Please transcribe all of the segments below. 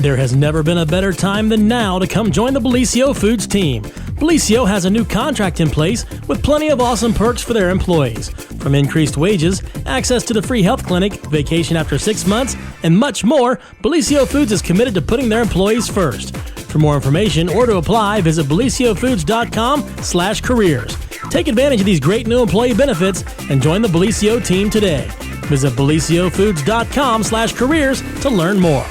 There has never been a better time than now to come join the Bellisio Foods team. Bellisio has a new contract in place with plenty of awesome perks for their employees. From increased wages, access to the free health clinic, vacation after 6 months, and much more, Bellisio Foods is committed to putting their employees first. For more information or to apply, visit BellisioFoods.com/careers. Take advantage of these great new employee benefits and join the Bellisio team today. Visit BellisioFoods.com/careers to learn more.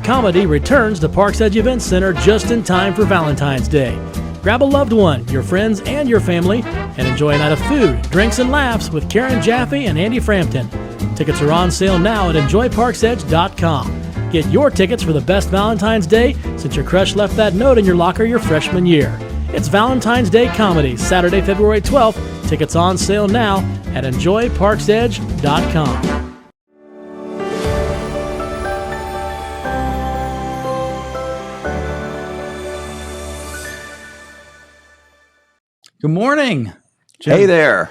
Comedy returns to Parks Edge Event Center just in time for Valentine's Day. Grab a loved one, your friends, and your family, and enjoy a night of food, drinks, and laughs with Karen Jaffe and Andy Frampton. Tickets are on sale now at EnjoyParksEdge.com. Get your tickets for the best Valentine's Day since your crush left that note in your locker your freshman year. It's Valentine's Day Comedy, Saturday, February 12th. Tickets on sale now at EnjoyParksEdge.com. Good morning. Hey there.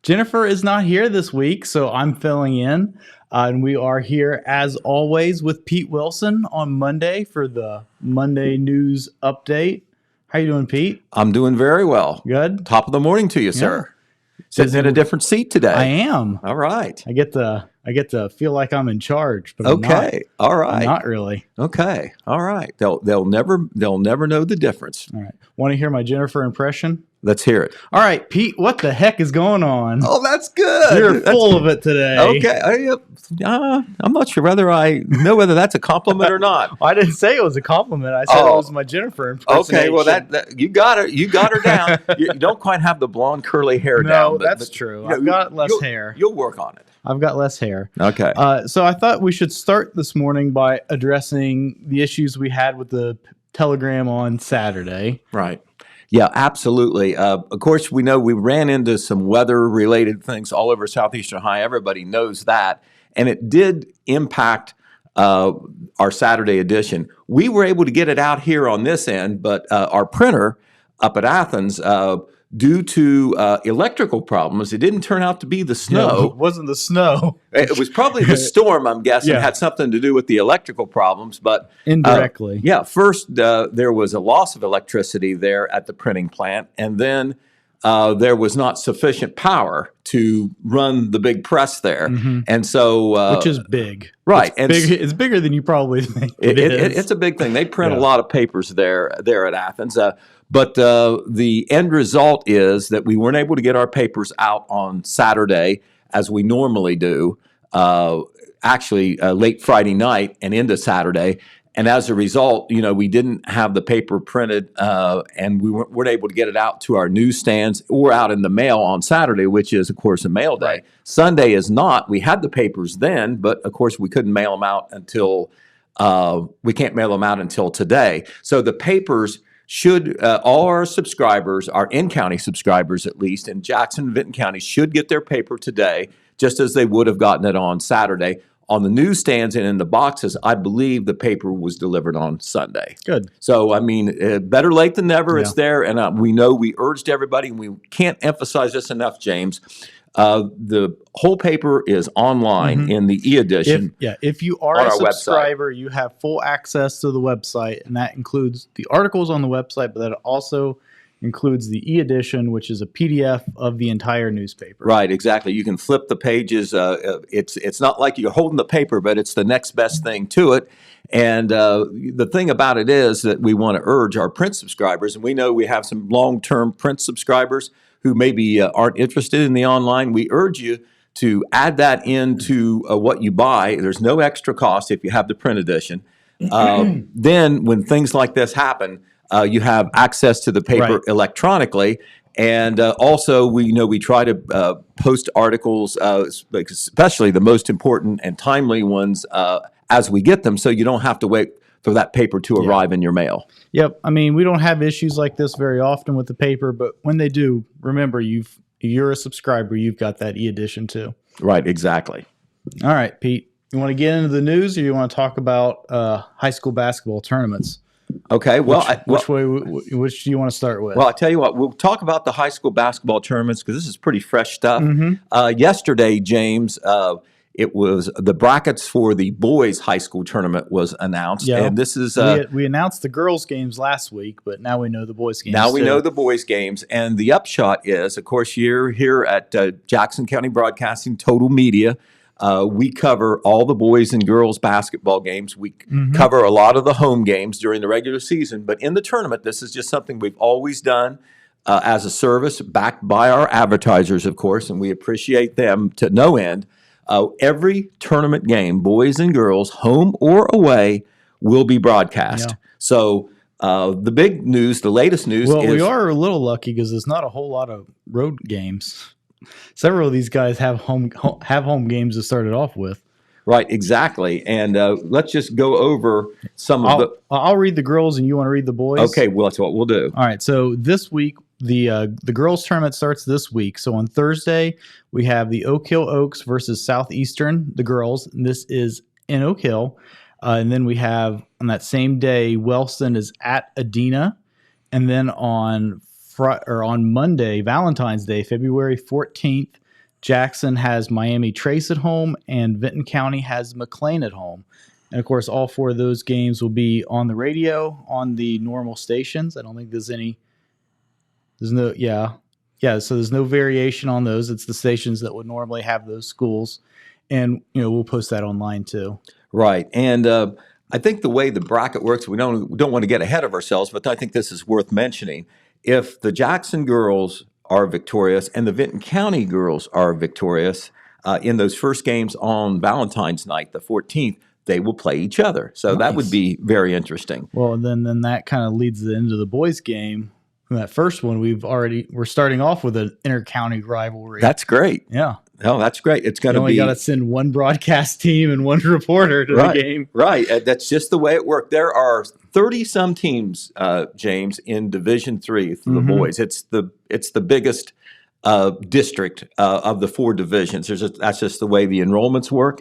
Jennifer is not here this week, so I'm filling in. And we are here, as always, with Pete Wilson on Monday for the Monday News Update. How you doing, Pete? I'm doing very well. Good? Top of the morning to you, sir. Sitting in a different seat today. I am. All right. I get to feel like I'm in charge, but okay. All right. Not really. Okay. All right. They'll never know the difference. All right. Want to hear my Jennifer impression? Let's hear it. All right, Pete, what the heck is going on? Oh, that's good. You're full of it today. Okay. I'm not sure whether I know whether that's a compliment or not. I didn't say it was a compliment. I said it was my Jennifer impersonation. Okay, well that you got her. You got her down. You don't quite have the blonde curly hair down. No, that's true. I've got less hair. You'll work on it. I've got less hair. Okay. So I thought we should start this morning by addressing the issues we had with the telegram on Saturday. Right. Yeah, absolutely. Of course, we know we ran into some weather-related things all over Southeastern Ohio. Everybody knows that. And it did impact our Saturday edition. We were able to get it out here on this end, but our printer up at Athens, due to electrical problems, it didn't turn out to be the snow. No, it wasn't the snow. It was probably the storm, I'm guessing, had something to do with the electrical problems. But indirectly. First, there was a loss of electricity there at the printing plant, and then there was not sufficient power to run the big press there. Mm-hmm. And so... which is big. Right. It's bigger than you probably think it's a big thing. They print a lot of papers there at Athens. But the end result is that we weren't able to get our papers out on Saturday as we normally do, actually late Friday night and into Saturday. And as a result, we didn't have the paper printed and we weren't able to get it out to our newsstands or out in the mail on Saturday, which is, of course, a mail day. Right. Sunday is not. We had the papers then, but, of course, we couldn't mail them out until we can't mail them out until today. So the papers should all our subscribers, our in-county subscribers at least, in Jackson and Vinton counties should get their paper today, just as they would have gotten it on Saturday. On the newsstands and in the boxes, I believe the paper was delivered on Sunday. Good. So, I mean, better late than never. Yeah. It's there, and we know we urged everybody, and we can't emphasize this enough, James. The whole paper is online in the e-edition. If you are a subscriber, you have full access to the website, and that includes the articles on the website, but that also includes the e-edition, which is a PDF of the entire newspaper. Right, exactly. You can flip the pages. It's not like you're holding the paper, but it's the next best thing to it. And the thing about it is that we want to urge our print subscribers, and we know we have some long-term print subscribers who maybe aren't interested in the online. We urge you to add that into what you buy. There's no extra cost if you have the print edition. Then when things like this happen, you have access to the paper electronically. And also, we try to post articles, especially the most important and timely ones, as we get them, so you don't have to wait for that paper to arrive in your mail. Yep. I mean, we don't have issues like this very often with the paper, but when they do, remember, you're a subscriber, you've got that e-edition too. Right, exactly. All right, Pete, you want to get into the news, or you want to talk about high school basketball tournaments? Okay, well, which do you want to start with? Well, I tell you what, we'll talk about the high school basketball tournaments because this is pretty fresh stuff. Yesterday, James, it was the brackets for the boys high school tournament was announced. Yeah. And this is we announced the girls' games last week, but now we know the boys' games. now we know the boys games. And the upshot is, of course, you're here at Jackson County Broadcasting Total Media. We cover all the boys and girls basketball games. We cover a lot of the home games during the regular season. But in the tournament, this is just something we've always done as a service, backed by our advertisers, of course, and we appreciate them to no end. Every tournament game, boys and girls, home or away, will be broadcast. Yeah. So the big news, the latest news Well, is... we are a little lucky because there's not a whole lot of road games. Several of these guys have home games to start it off with. Right, exactly. And let's just go over some of the... I'll read the girls and you want to read the boys? Okay, well, that's what we'll do. All right, so this week, the girls tournament starts this week. So on Thursday, we have the Oak Hill Oaks versus Southeastern, the girls. And this is in Oak Hill. And then we have, on that same day, Wellston is at Adena. And then on Monday, Valentine's Day, February 14th, Jackson has Miami Trace at home, and Vinton County has McLean at home. And, of course, all four of those games will be on the radio on the normal stations. I don't think there's no variation on those. It's the stations that would normally have those schools. And, we'll post that online, too. Right. And I think the way the bracket works, we don't want to get ahead of ourselves, but I think this is worth mentioning. If the Jackson girls are victorious and the Vinton County girls are victorious in those first games on Valentine's night, the 14th, they will play each other. So that would be very interesting. Well, then that kind of leads into the boys' game. In that first one, we're starting off with an inter-county rivalry. That's great. Yeah. Oh, that's great. It's going to be... You only got to send one broadcast team and one reporter to the game. Right. That's just the way it worked. There are 30-some teams, James, in Division III for the boys. It's the biggest district of the four divisions. That's just the way the enrollments work.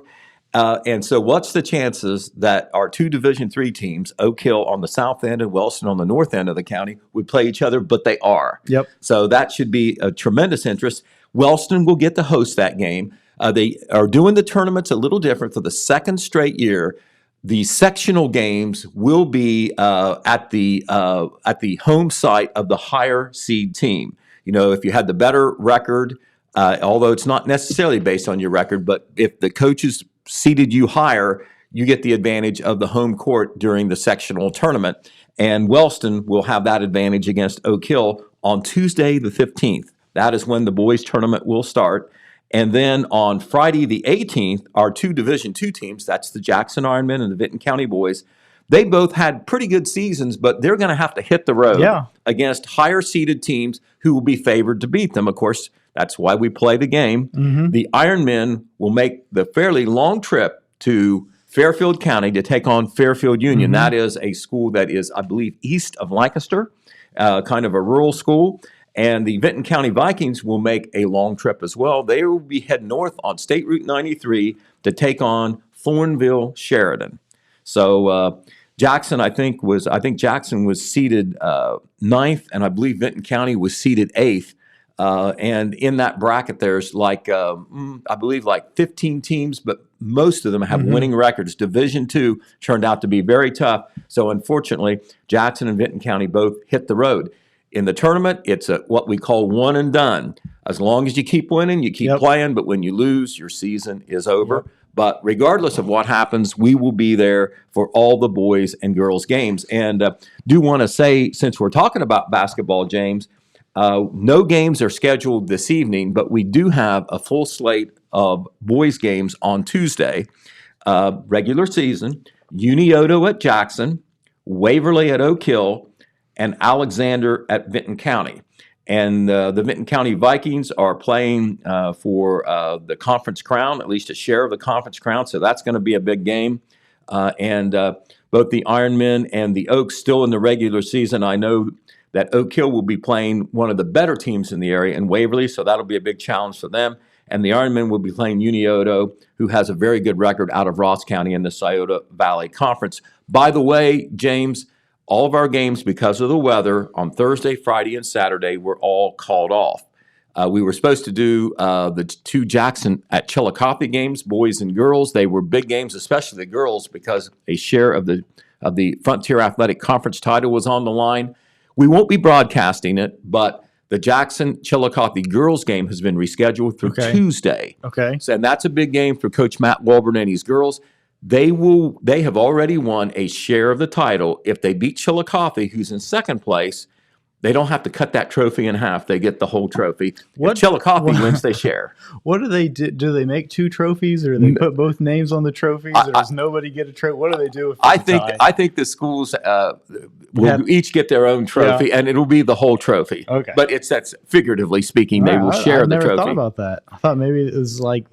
And so what's the chances that our two Division III teams, Oak Hill on the south end and Wellston on the north end of the county, would play each other? But they are. Yep. So that should be a tremendous interest. Wellston will get to host that game. They are doing the tournaments a little different for the second straight year. The sectional games will be at the home site of the higher seed team. If you had the better record, although it's not necessarily based on your record, but if the coaches seeded you higher, you get the advantage of the home court during the sectional tournament. And Wellston will have that advantage against Oak Hill on Tuesday the 15th. That is when the boys tournament will start. And then on Friday the 18th, our two Division II teams, that's the Jackson Ironmen and the Vinton County boys, they both had pretty good seasons, but they're going to have to hit the road against higher seeded teams who will be favored to beat them. Of course, that's why we play the game. The Ironmen will make the fairly long trip to Fairfield County to take on Fairfield Union. That is a school that is, I believe, east of Lancaster, kind of a rural school. And the Vinton County Vikings will make a long trip as well. They will be heading north on State Route 93 to take on Thornville Sheridan. So Jackson, I think Jackson was seeded ninth, and I believe Vinton County was seeded eighth. And in that bracket, there's I believe 15 teams, but most of them have winning records. Division II turned out to be very tough. So unfortunately, Jackson and Vinton County both hit the road. In the tournament, it's what we call one and done. As long as you keep winning, you keep playing, but when you lose, your season is over. But regardless of what happens, we will be there for all the boys and girls games. And do want to say, since we're talking about basketball, James, no games are scheduled this evening, but we do have a full slate of boys games on Tuesday. Regular season, Unioto at Jackson, Waverly at Oak Hill, and Alexander at Vinton County. And the Vinton County Vikings are playing for the conference crown, at least a share of the conference crown, so that's going to be a big game. And both the Ironmen and the Oaks still in the regular season. I know that Oak Hill will be playing one of the better teams in the area in Waverly, so that'll be a big challenge for them. And the Ironmen will be playing Unioto, who has a very good record out of Ross County in the Scioto Valley Conference. By the way, James, all of our games, because of the weather, on Thursday, Friday, and Saturday, were all called off. We were supposed to do the two Jackson at Chillicothe games, boys and girls. They were big games, especially the girls, because a share of the Frontier Athletic Conference title was on the line. We won't be broadcasting it, but the Jackson Chillicothe girls game has been rescheduled for Tuesday. Okay. So, and that's a big game for Coach Matt Walburn and his girls. They have already won a share of the title. If they beat Chillicothe, who's in second place, they don't have to cut that trophy in half. They get the whole trophy. If Chillicothe wins, they share. What do they do? Do they make two trophies, or do they put both names on the trophies, or does nobody get a trophy? What do they do? If I think the schools will each get their own trophy, and it'll be the whole trophy. Okay. But that's figuratively speaking, they will share the trophy. I never thought about that. I thought maybe it was like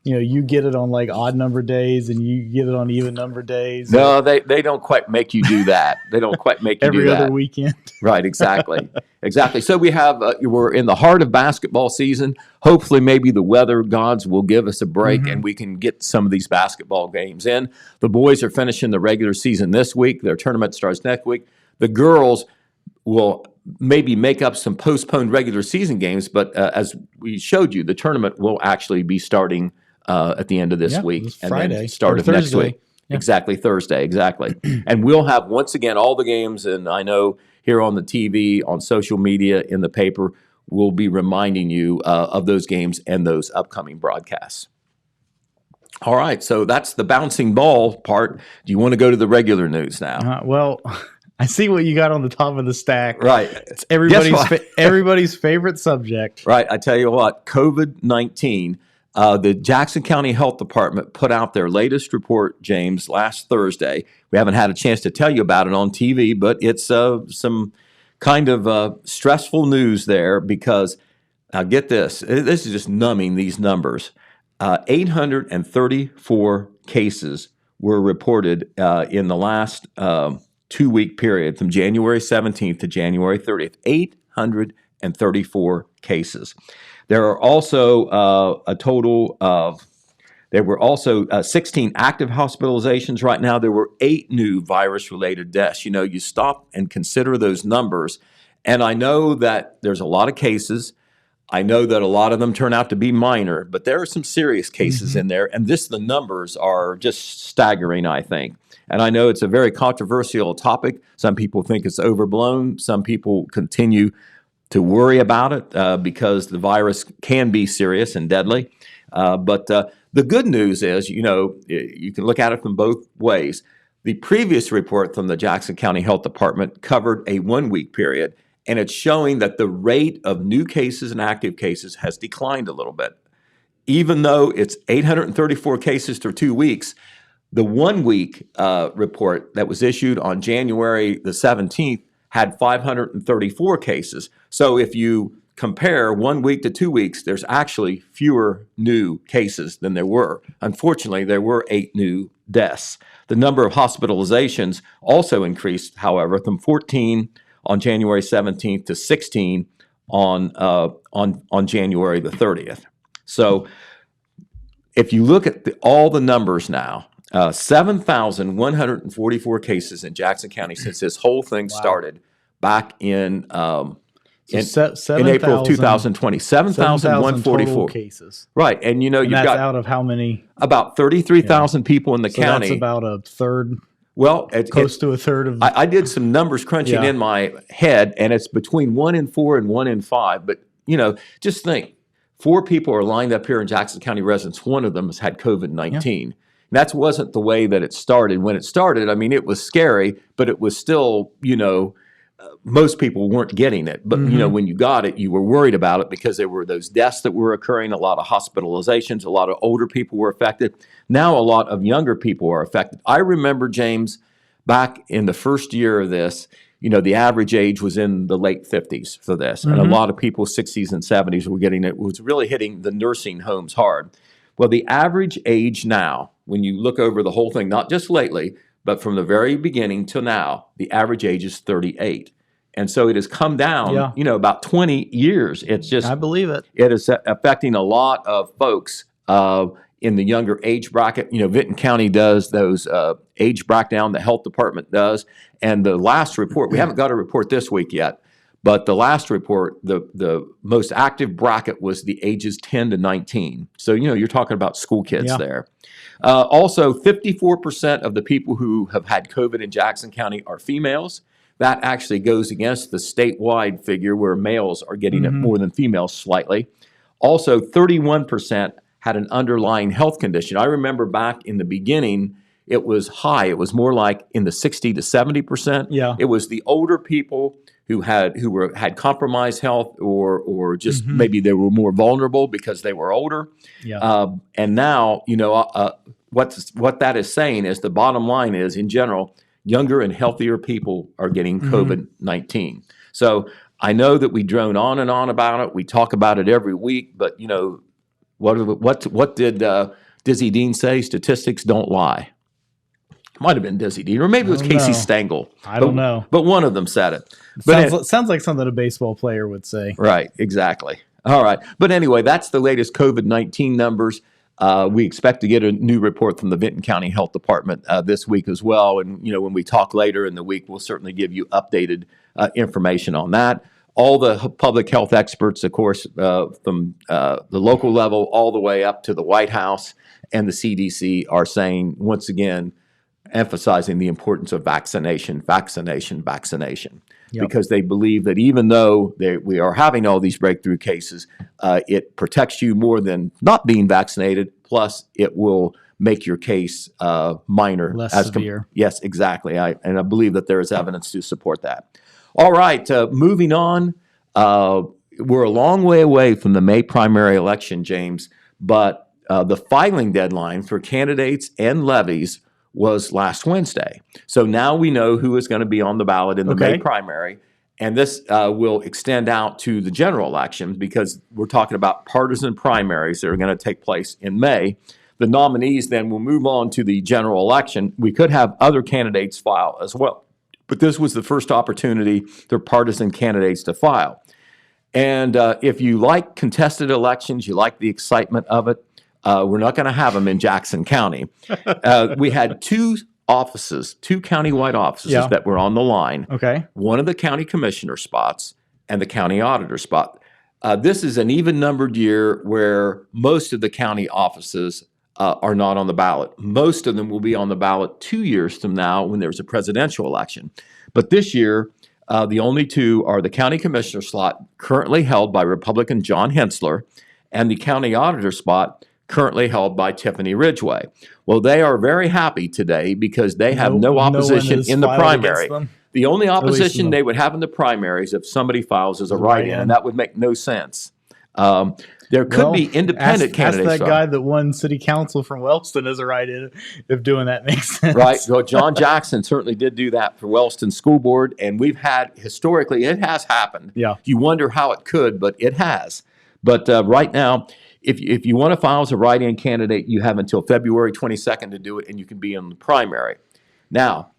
you get it on like odd number days and you get it on even number days. No, they don't quite make you do that. They don't quite make you do that. Every other weekend. Right, exactly. Exactly. So we're in the heart of basketball season. Hopefully maybe the weather gods will give us a break and we can get some of these basketball games in. The boys are finishing the regular season this week. Their tournament starts next week. The girls will maybe make up some postponed regular season games, but as we showed you, the tournament will actually be starting at the end of this week and Friday, then start of next week. Yeah. Exactly, Thursday, exactly. And we'll have, once again, all the games, and I know here on the TV, on social media, in the paper, we'll be reminding you of those games and those upcoming broadcasts. All right, so that's the bouncing ball part. Do you want to go to the regular news now? Well, I see what you got on the top of the stack. Right. It's everybody's favorite subject. Right. I tell you what, COVID-19, the Jackson County Health Department put out their latest report, James, last Thursday. We haven't had a chance to tell you about it on TV, but it's some kind of stressful news there because, get this is just numbing, these numbers. 834 cases were reported in the last 2-week period from January 17th to January 30th. 834 cases. There are also there were also 16 active hospitalizations right now. There were 8 new virus-related deaths. You stop and consider those numbers. And I know that there's a lot of cases. I know that a lot of them turn out to be minor, but there are some serious cases in there. And the numbers are just staggering, I think. And I know it's a very controversial topic. Some people think it's overblown. Some people continue to worry about it because the virus can be serious and deadly. But the good news is, you can look at it from both ways. The previous report from the Jackson County Health Department covered a 1-week period, and it's showing that the rate of new cases and active cases has declined a little bit. Even though it's 834 cases for 2 weeks, the 1-week report that was issued on January the 17th had 534 cases. So if you compare 1 week to 2 weeks, there's actually fewer new cases than there were. Unfortunately, there were 8 new deaths. The number of hospitalizations also increased, however, from 14 on January 17th to 16 on January the 30th. So if you look at all the numbers now, 7,144 cases in Jackson County since this whole thing started back in April of 2020. 7,144 cases. Right, and you've got out of how many? About 33,000 people in the county. That's about a third. Well, close to a third of. I did some numbers crunching in my head, and it's between 1 in 4 and 1 in 5. But just think, 4 people are lined up here in Jackson County residents. One of them has had COVID-19. Yeah. That wasn't the way that it started. When it started, I mean, it was scary, but it was still, most people weren't getting it. But, when you got it, you were worried about it because there were those deaths that were occurring, a lot of hospitalizations, a lot of older people were affected. Now a lot of younger people are affected. I remember, James, back in the first year of this, the average age was in the late 50s for this. And a lot of people, 60s and 70s, were getting it. It was really hitting the nursing homes hard. Well, the average age now, when you look over the whole thing, not just lately, but from the very beginning till now, the average age is 38. And so it has come down, about 20 years. It's just, I believe it. It is affecting a lot of folks in the younger age bracket. Vinton County does those age breakdown, the health department does. And the last report, we haven't got a report this week yet, But the last report, the most active bracket was the ages 10 to 19. So, you're talking about school kids there. Also, 54% of the people who have had COVID in Jackson County are females. That actually goes against the statewide figure where males are getting it more than females slightly. Also, 31% had an underlying health condition. I remember back in the beginning, it was high. It was more like in the 60 to 70%. Yeah. It was the older people who had compromised health or just maybe they were more vulnerable because they were older. Yeah. And now, what that is saying is the bottom line is, in general, younger and healthier people are getting COVID-19. So I know that we drone on and on about it. We talk about it every week, but what did Dizzy Dean say? Statistics don't lie. Might have been Dizzy Dean, or maybe it was Casey Stengel. I don't know. But one of them said it. But sounds like something a baseball player would say. Right, exactly. All right. But anyway, that's the latest COVID-19 numbers. We expect to get a new report from the Vinton County Health Department this week as well. And, when we talk later in the week, we'll certainly give you updated information on that. All the public health experts, of course, from the local level all the way up to the White House and the CDC are saying, once again, emphasizing the importance of vaccination. Yep. Because they believe that even though we are having all these breakthrough cases, it protects you more than not being vaccinated. Plus, it will make your case minor. Less severe. Yes, exactly. I believe that there is evidence to support that. All right, moving on. We're a long way away from the May primary election, James, but the filing deadline for candidates and levies was last Wednesday. So now we know who is going to be on the ballot in the May primary. And this will extend out to the general election because we're talking about partisan primaries that are going to take place in May. The nominees then will move on to the general election. We could have other candidates file as well. But this was the first opportunity for partisan candidates to file. And if you like contested elections, you like the excitement of it, we're not going to have them in Jackson County. We had two countywide offices that were on the line. Okay. One of the county commissioner spots and the county auditor spot. This is an even-numbered year where most of the county offices are not on the ballot. Most of them will be on the ballot 2 years from now when there's a presidential election. But this year, the only two are the county commissioner slot currently held by Republican John Hensler and the county auditor spot currently held by Tiffany Ridgway. Well, they are very happy today because they have no opposition in the primary. The only opposition they would have in the primaries if somebody files as a write-in, and that would make no sense. There could be independent candidates. Ask that guy that won city council from Wellston as a write-in if doing that makes sense. Right. Well, John Jackson certainly did do that for Wellston School Board, and we've had, historically, it has happened. Yeah. You wonder how it could, but it has. But right now, if you want to file as a write-in candidate, you have until February 22nd to do it, and you can be in the primary. Now,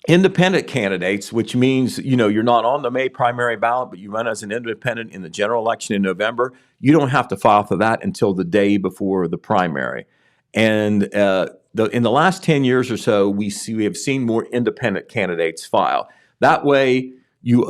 independent candidates, which means, you're not on the May primary ballot, but you run as an independent in the general election in November, you don't have to file for that until the day before the primary. And in the last 10 years or so, we have seen more independent candidates file. That way, you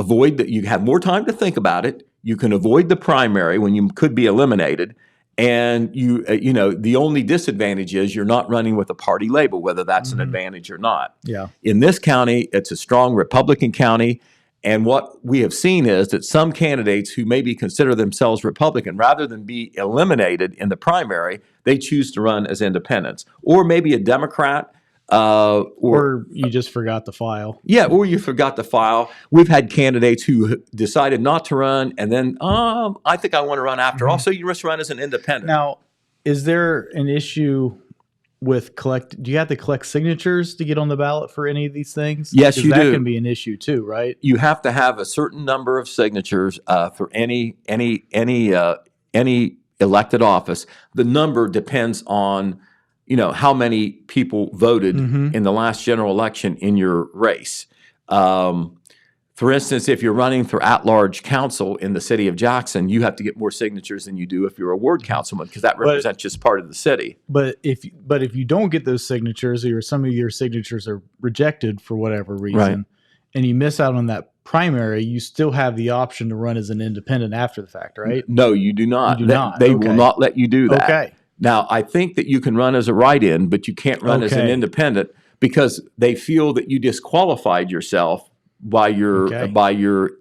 have more time to think about it. You can avoid the primary when you could be eliminated. And the only disadvantage is you're not running with a party label, whether that's an advantage or not. Yeah. In this county, it's a strong Republican county. And what we have seen is that some candidates who maybe consider themselves Republican, rather than be eliminated in the primary, they choose to run as independents. Or maybe a Democrat. Or you just forgot to file. Yeah, or you forgot to file. We've had candidates who decided not to run, and then, I think I want to run after all, so you just run as an independent. Now, is there an issue with do you have to collect signatures to get on the ballot for any of these things? Yes, you do. That can be an issue too, right? You have to have a certain number of signatures for any elected office. The number depends on how many people voted in the last general election in your race. For instance, if you're running for at-large council in the city of Jackson, you have to get more signatures than you do if you're a ward councilman because that represents just part of the city. But if you don't get those signatures, or some of your signatures are rejected for whatever reason, and you miss out on that primary, you still have the option to run as an independent after the fact, right? No, you do not. You do not. They Okay. will not let you do that. Okay. Now, I think that you can run as a write-in, but you can't run as an Okay. independent because they feel that you disqualified yourself by your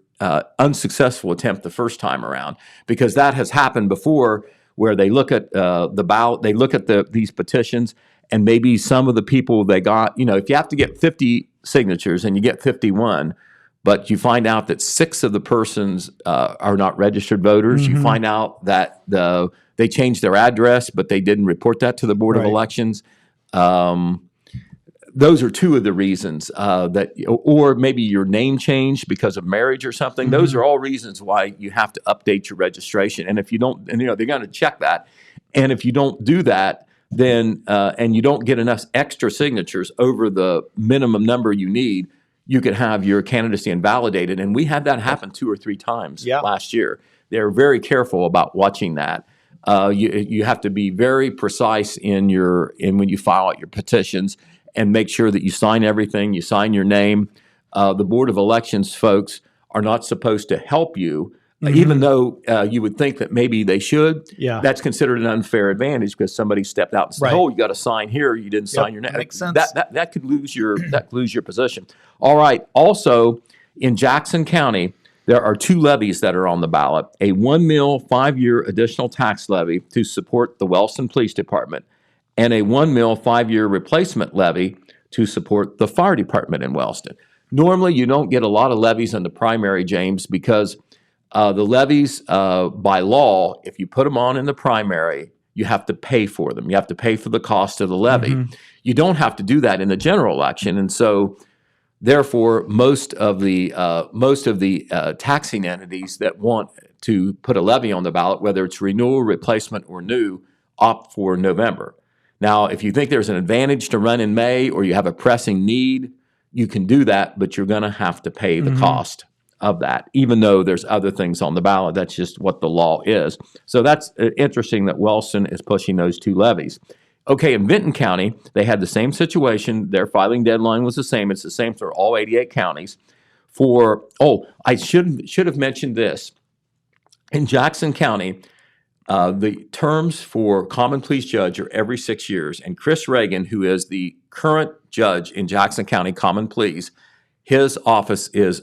unsuccessful attempt the first time around, because that has happened before, where they look at the ballot, they look at these petitions, and maybe some of the people they got, if you have to get 50 signatures and you get 51, but you find out that 6 of the persons are not registered voters, you find out that they changed their address, but they didn't report that to the Board of Right. Elections. Those are 2 of the reasons or maybe your name changed because of marriage or something. Those are all reasons why you have to update your registration. And if you don't, and they're going to check that. And if you don't do that, then and you don't get enough extra signatures over the minimum number you need, you could have your candidacy invalidated. And we had that happen 2 or 3 times last year. They're very careful about watching that. You have to be very precise in when you file out your petitions, and make sure that you sign everything, you sign your name. The Board of Elections folks are not supposed to help you, even though you would think that maybe they should. Yeah. That's considered an unfair advantage because somebody stepped out and said, Right. "Oh, you got to sign here. You didn't sign your name." Makes sense. That could lose your position. All right. Also, in Jackson County, there are 2 levies that are on the ballot: a 1 mil 5-year additional tax levy to support the Wellston Police Department, and a 1 mil 5-year replacement levy to support the fire department in Wellston. Normally, you don't get a lot of levies in the primary, James, because the levies, by law, if you put them on in the primary, you have to pay for them. You have to pay for the cost of the levy. You don't have to do that in the general election, and so therefore, most of the taxing entities that want to put a levy on the ballot, whether it's renewal, replacement, or new, opt for November. Now, if you think there's an advantage to run in May, or you have a pressing need, you can do that, but you're going to have to pay the cost of that, even though there's other things on the ballot. That's just what the law is. So that's interesting that Wellston is pushing those 2 levies. Okay, in Vinton County, they had the same situation. Their filing deadline was the same. It's the same for all 88 counties. I should have mentioned this. In Jackson County, the terms for common pleas judge are every 6 years. And Chris Reagan, who is the current judge in Jackson County common pleas, his office is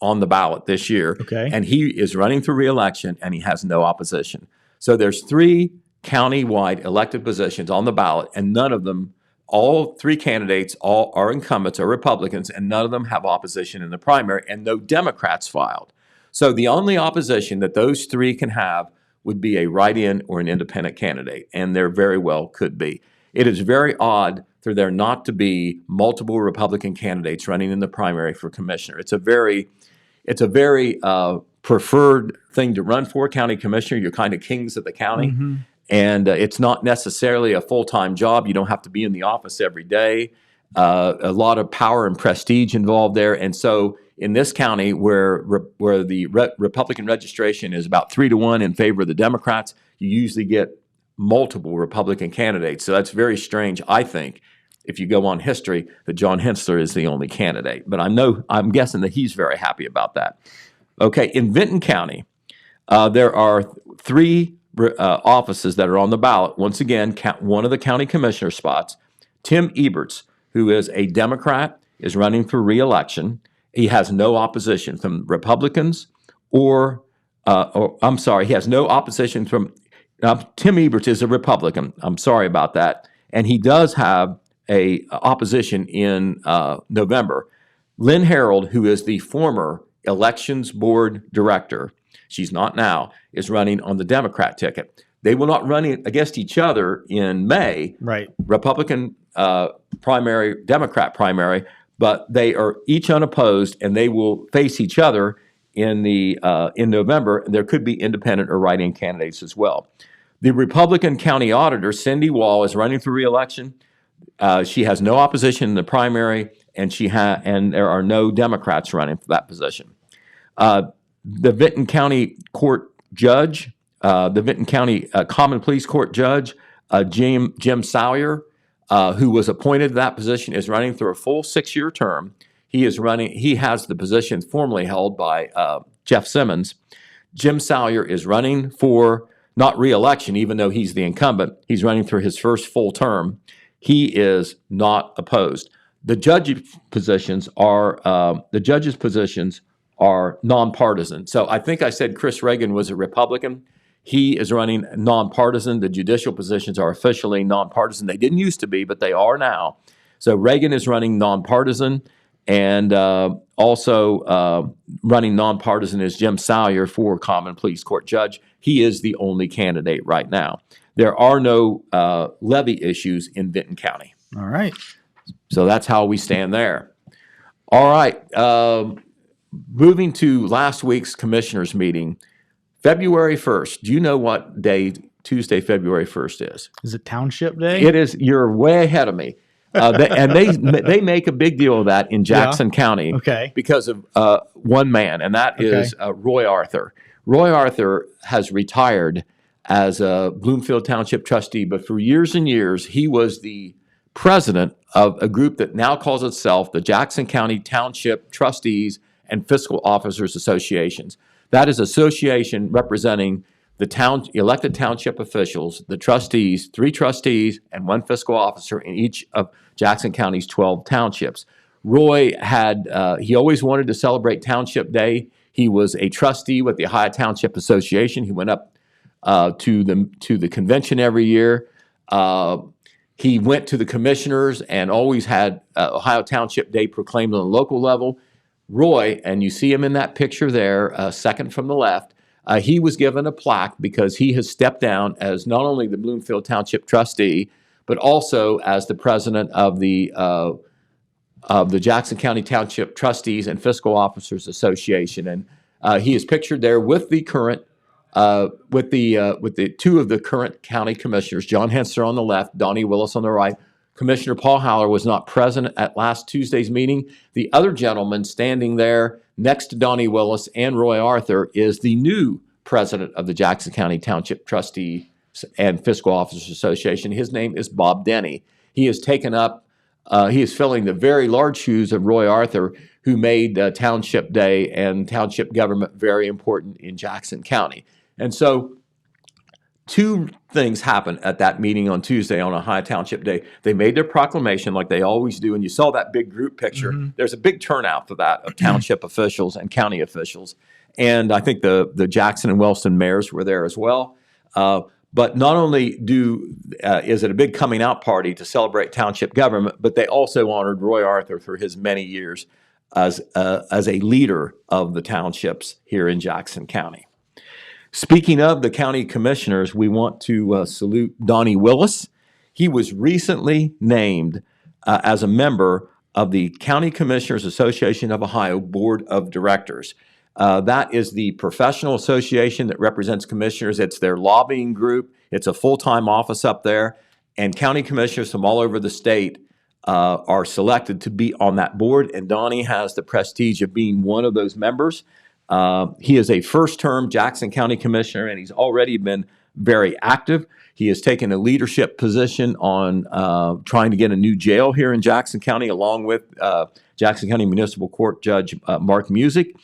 on the ballot this year. Okay. And he is running for re-election, and he has no opposition. So there's 3 county-wide elected positions on the ballot, and none of them, all 3 candidates, all are incumbents, are Republicans, and none of them have opposition in the primary, and no Democrats filed. So the only opposition that those 3 can have would be a write-in or an independent candidate, and there very well could be. It is very odd for there not to be multiple Republican candidates running in the primary for commissioner. It's a very preferred thing to run for, county commissioner. You're kind of kings of the county. And it's not necessarily a full-time job. You don't have to be in the office every day. A lot of power and prestige involved there. And so in this county, where the Republican registration is about 3-1 in favor of the Democrats, you usually get multiple Republican candidates. So that's very strange, I think, if you go on history, that John Hensler is the only candidate. But I'm guessing that he's very happy about that. Okay, in Vinton County, there are 3 offices that are on the ballot. Once again, one of the county commissioner spots. Tim Eberts, who is a Democrat, is running for re-election. He has no opposition from Republicans he has no opposition from, Tim Eberts is a Republican. I'm sorry about that. And he does have a opposition in November. Lynn Harold, who is the former elections board director, she's not now, is running on the Democrat ticket. They will not run against each other in May, Right. Republican primary, Democrat primary, but they are each unopposed, and they will face each other in November. And there could be independent or write-in candidates as well. The Republican county auditor, Cindy Wall, is running for re-election. She has no opposition in the primary, and there are no Democrats running for that position. The Vinton County Court Judge, the Vinton County Common Pleas Court Judge, Jim Sawyer, who was appointed to that position, is running through a full 6-year term. He is running. He has the position formerly held by Jeff Simmons. Jim Salyer is running for not re-election, even though he's the incumbent. He's running for his first full term. He is not opposed. The judges' positions are nonpartisan. So I think I said Chris Reagan was a Republican. He is running nonpartisan. The judicial positions are officially nonpartisan. They didn't used to be, but they are now. So Reagan is running nonpartisan, and also running nonpartisan is Jim Salyer for Common Pleas Court Judge. He is the only candidate right now. There are no levy issues in Benton County. All right. So that's how we stand there. All right. Moving to last week's commissioners meeting, February 1st. Do you know what day Tuesday, February 1st is? Is it Township Day? It is. You're way ahead of me. They make a big deal of that in Jackson County because of one man, and that is Roy Arthur. Roy Arthur has retired as a Bloomfield Township trustee, but for years and years, he was the president of a group that now calls itself the Jackson County Township Trustees and Fiscal Officers Associations. That is an association representing the elected township officials, the trustees, 3 trustees, and 1 fiscal officer in each of Jackson County's 12 townships. Roy he always wanted to celebrate Township Day. He was a trustee with the Ohio Township Association. He went up to the convention every year. He went to the commissioners and always had Ohio Township Day proclaimed on the local level. Roy, and you see him in that picture there, second from the left, he was given a plaque because he has stepped down as not only the Bloomfield Township trustee, but also as the president of the Jackson County Township Trustees and Fiscal Officers Association. And he is pictured there with the current, with the 2 of the current county commissioners, John Hensler on the left, Donny Willis on the right. Commissioner Paul Haller was not present at last Tuesday's meeting. The other gentleman standing there next to Donny Willis and Roy Arthur is the new president of the Jackson County Township Trustees and Fiscal Officers Association. His name is Bob Denny. He is filling the very large shoes of Roy Arthur, who made Township Day and township government very important in Jackson County. And so 2 things happened at that meeting on Tuesday on Ohio Township Day. They made their proclamation like they always do, and you saw that big group picture. Mm-hmm. There's a big turnout for that of township officials and county officials. And I think the Jackson and Wellston mayors were there as well. But not only is it a big coming out party to celebrate township government, but they also honored Roy Arthur for his many years as a leader of the townships here in Jackson County. Speaking of the county commissioners, we want to salute Donny Willis. He was recently named as a member of the County Commissioners Association of Ohio Board of Directors. That is the professional association that represents commissioners. It's their lobbying group. It's a full-time office up there, and county commissioners from all over the state are selected to be on that board, and Donny has the prestige of being one of those members. He is a first-term Jackson County Commissioner, and he's already been very active. He has taken a leadership position on trying to get a new jail here in Jackson County, along with Jackson County Municipal Court Judge Mark Music.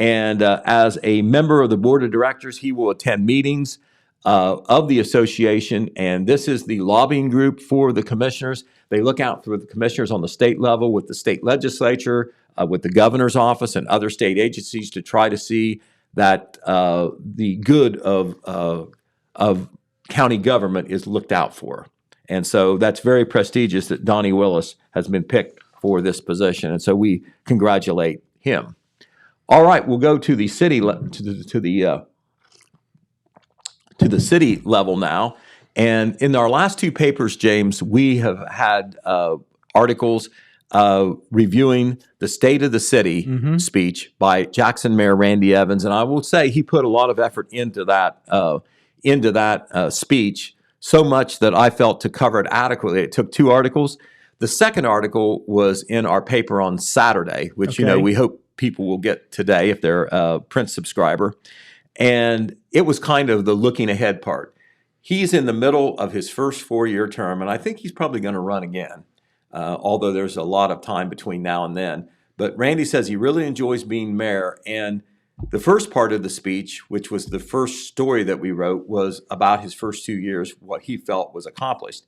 And as a member of the Board of Directors, he will attend meetings of the association, and this is the lobbying group for the commissioners. They look out for the commissioners on the state level with the state legislature, with the governor's office and other state agencies to try to see that the good of county government is looked out for. And so that's very prestigious that Donny Willis has been picked for this position, and so we congratulate him. All right, we'll go to the city to the city level now. And in our last 2 papers, James, we have had articles reviewing the State of the City speech by Jackson Mayor Randy Evans, and I will say he put a lot of effort into that speech, so much that I felt to cover it adequately. It took 2 articles. The second article was in our paper on Saturday, which we hope people will get today if they're a print subscriber, and it was kind of the looking ahead part. He's in the middle of his first 4-year term, and I think he's probably going to run again. Although there's a lot of time between now and then. But Randy says he really enjoys being mayor. And the first part of the speech, which was the first story that we wrote, was about his first 2 years, what he felt was accomplished.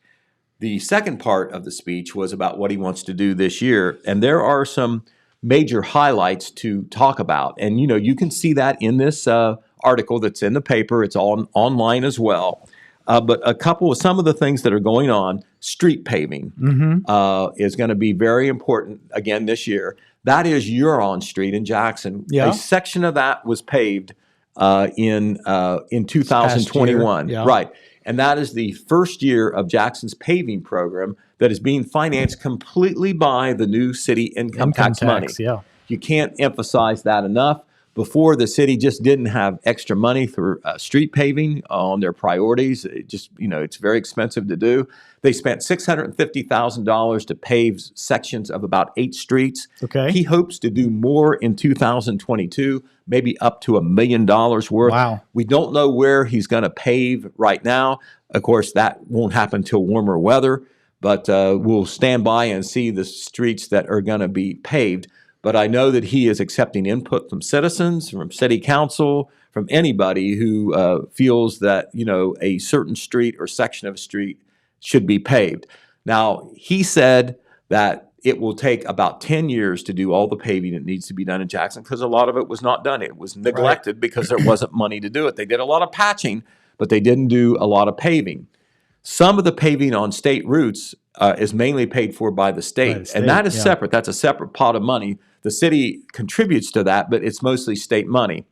The second part of the speech was about what he wants to do this year. And there are some major highlights to talk about. And, you can see that in this article that's in the paper. It's all online as well. But some of the things that are going on, street paving is going to be very important again this year. That is Huron Street in Jackson. Yeah. A section of that was paved in 2021. Yeah. Right. And that is the first year of Jackson's paving program that is being financed completely by the new city income tax money. Yeah. You can't emphasize that enough. Before, the city just didn't have extra money for street paving on their priorities. It just, it's very expensive to do. They spent $650,000 to pave sections of about 8 streets. Okay. He hopes to do more in 2022, maybe up to $1 million worth. Wow. We don't know where he's going to pave right now. Of course, that won't happen till warmer weather, but we'll stand by and see the streets that are going to be paved. But I know that he is accepting input from citizens, from city council, from anybody who feels that, a certain street or section of a street should be paved. Now, he said that it will take about 10 years to do all the paving that needs to be done in Jackson because a lot of it was not done. It was neglected because there wasn't money to do it. They did a lot of patching, but they didn't do a lot of paving. Some of the paving on state routes is mainly paid for by the state, and that is separate. That's a separate pot of money. The city contributes to that, but it's mostly state money.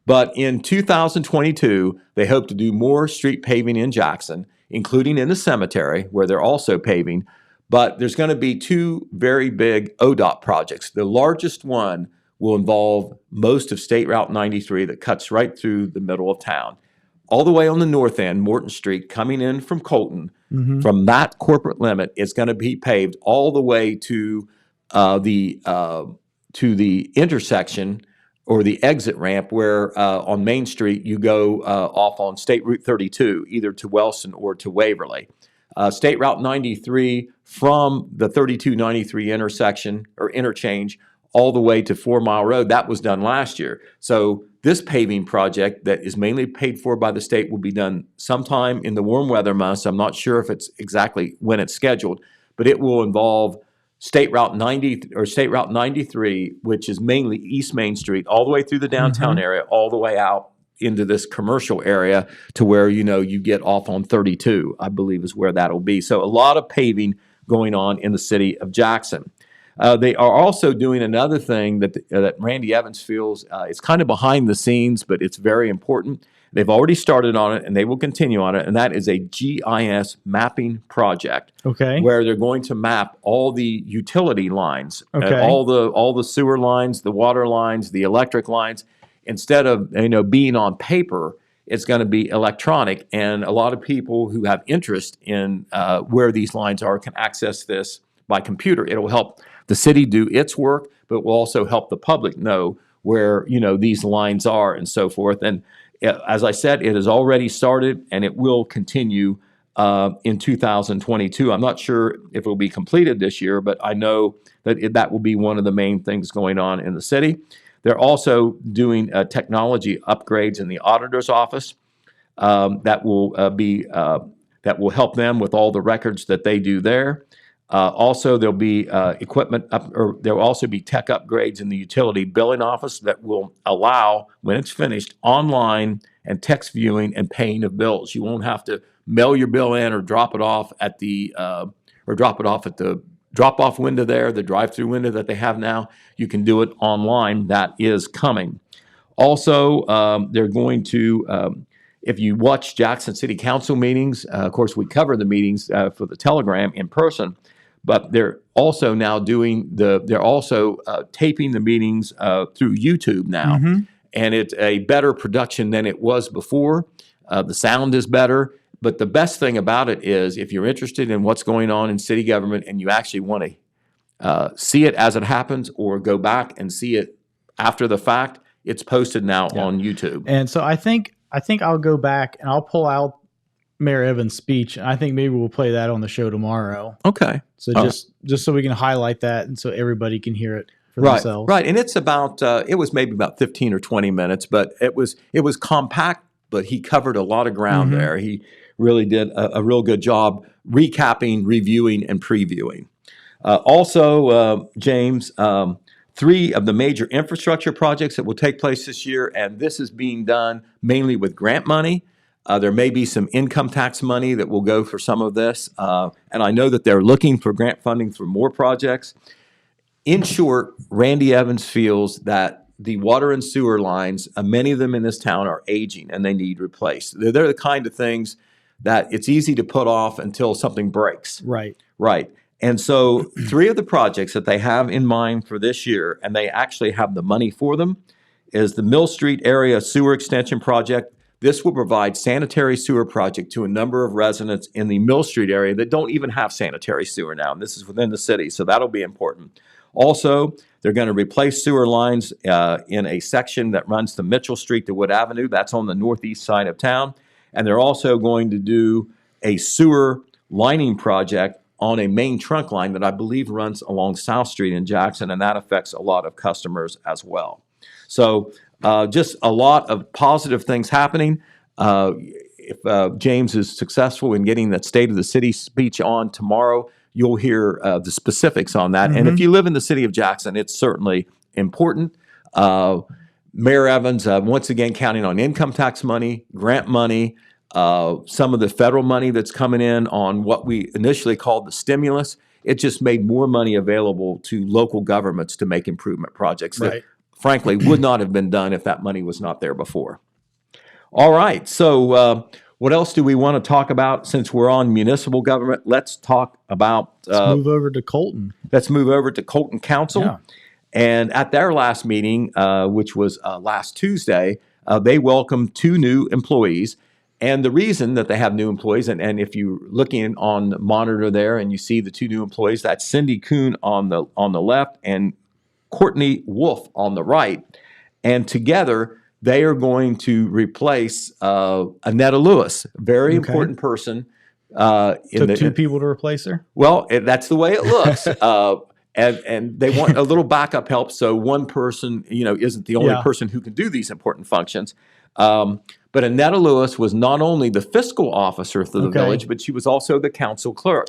But in 2022, they hope to do more street paving in Jackson, including in the cemetery, where they're also paving. But there's going to be 2 very big ODOT projects. The largest one will involve most of State Route 93 that cuts right through the middle of town. All the way on the north end, Morton Street, coming in from Colton, from that corporate limit, is going to be paved all the way to the intersection or the exit ramp where on Main Street you go off on State Route 32, either to Wellston or to Waverly. State Route 93 from the 3293 intersection or interchange all the way to 4 Mile Road, that was done last year. So this paving project that is mainly paid for by the state will be done sometime in the warm weather months. I'm not sure if it's exactly when it's scheduled, but it will involve State Route 90 or State Route 93, which is mainly East Main Street, all the way through the downtown area, all the way out into this commercial area to where, you get off on 32, I believe is where that'll be. So a lot of paving going on in the city of Jackson. They are also doing another thing that Randy Evans feels is kind of behind the scenes, but it's very important. They've already started on it, and they will continue on it, and that is a GIS mapping project. Okay. Where they're going to map all the utility lines, Okay. all the sewer lines, the water lines, the electric lines. Instead of being on paper, it's going to be electronic, and a lot of people who have interest in where these lines are can access this by computer. It'll help the city do its work, but will also help the public know where these lines are and so forth. And as I said, it has already started, and it will continue in 2022. I'm not sure if it will be completed this year, but I know that that will be one of the main things going on in the city. They're also doing technology upgrades in the auditor's office that will help them with all the records that they do there. Also, there'll be there'll also be tech upgrades in the utility billing office that will allow, when it's finished, online and text viewing and paying of bills. You won't have to mail your bill in or drop it off at the drop-off window there, the drive-through window that they have now. You can do it online. That is coming. Also, they're going to, if you watch Jackson City Council meetings, of course, we cover the meetings for the Telegram in person, but they're also now they're also taping the meetings through YouTube now. And it's a better production than it was before. The sound is better. But the best thing about it is if you're interested in what's going on in city government and you actually want to see it as it happens or go back and see it after the fact, it's posted now on YouTube. And so I think I'll go back and I'll pull out Mayor Evans' speech. And I think maybe we'll play that on the show tomorrow. Okay. So just so we can highlight that and so everybody can hear it for Right, themselves. right. And it's about, it was maybe about 15 or 20 minutes, but it was compact, but he covered a lot of ground there. He really did a real good job recapping, reviewing, and previewing. Also, James, 3 of the major infrastructure projects that will take place this year, and this is being done mainly with grant money. There may be some income tax money that will go for some of this, and I know that they're looking for grant funding for more projects. In short, Randy Evans feels that the water and sewer lines, many of them in this town are aging and they need replaced. They're the kind of things that it's easy to put off until something breaks. Right. Right. And so 3 of the projects that they have in mind for this year, and they actually have the money for them, is the Mill Street Area Sewer Extension Project. This will provide sanitary sewer project to a number of residents in the Mill Street area that don't even have sanitary sewer now, and this is within the city, so that'll be important. Also, they're going to replace sewer lines in a section that runs to Mitchell Street to Wood Avenue. That's on the northeast side of town. And they're also going to do a sewer lining project on a main trunk line that I believe runs along South Street in Jackson, and that affects a lot of customers as well. So just a lot of positive things happening. If James is successful in getting that State of the City speech on tomorrow, you'll hear the specifics on that. And if you live in the city of Jackson, it's certainly important. Mayor Evans, once again, counting on income tax money, grant money, some of the federal money that's coming in on what we initially called the stimulus. It just made more money available to local governments to make improvement projects that, frankly, would not have been done if that money was not there before. All right, so what else do we want to talk about since we're on municipal government? Let's talk about... Let's move over to Colton. Let's move over to Colton Council. Yeah. And at their last meeting, which was last Tuesday, they welcomed 2 new employees. And the reason that they have new employees, and if you're looking on the monitor there and you see the 2 new employees, that's Cindy Kuhn on the left and Courtney Wolf on the right. And together, they are going to replace Annetta Lewis, very important person. Took 2 people to replace her? Well, that's the way it looks. And they want a little backup help, so one person, isn't the only person who can do these important functions. But Annetta Lewis was not only the fiscal officer for the village, but she was also the council clerk.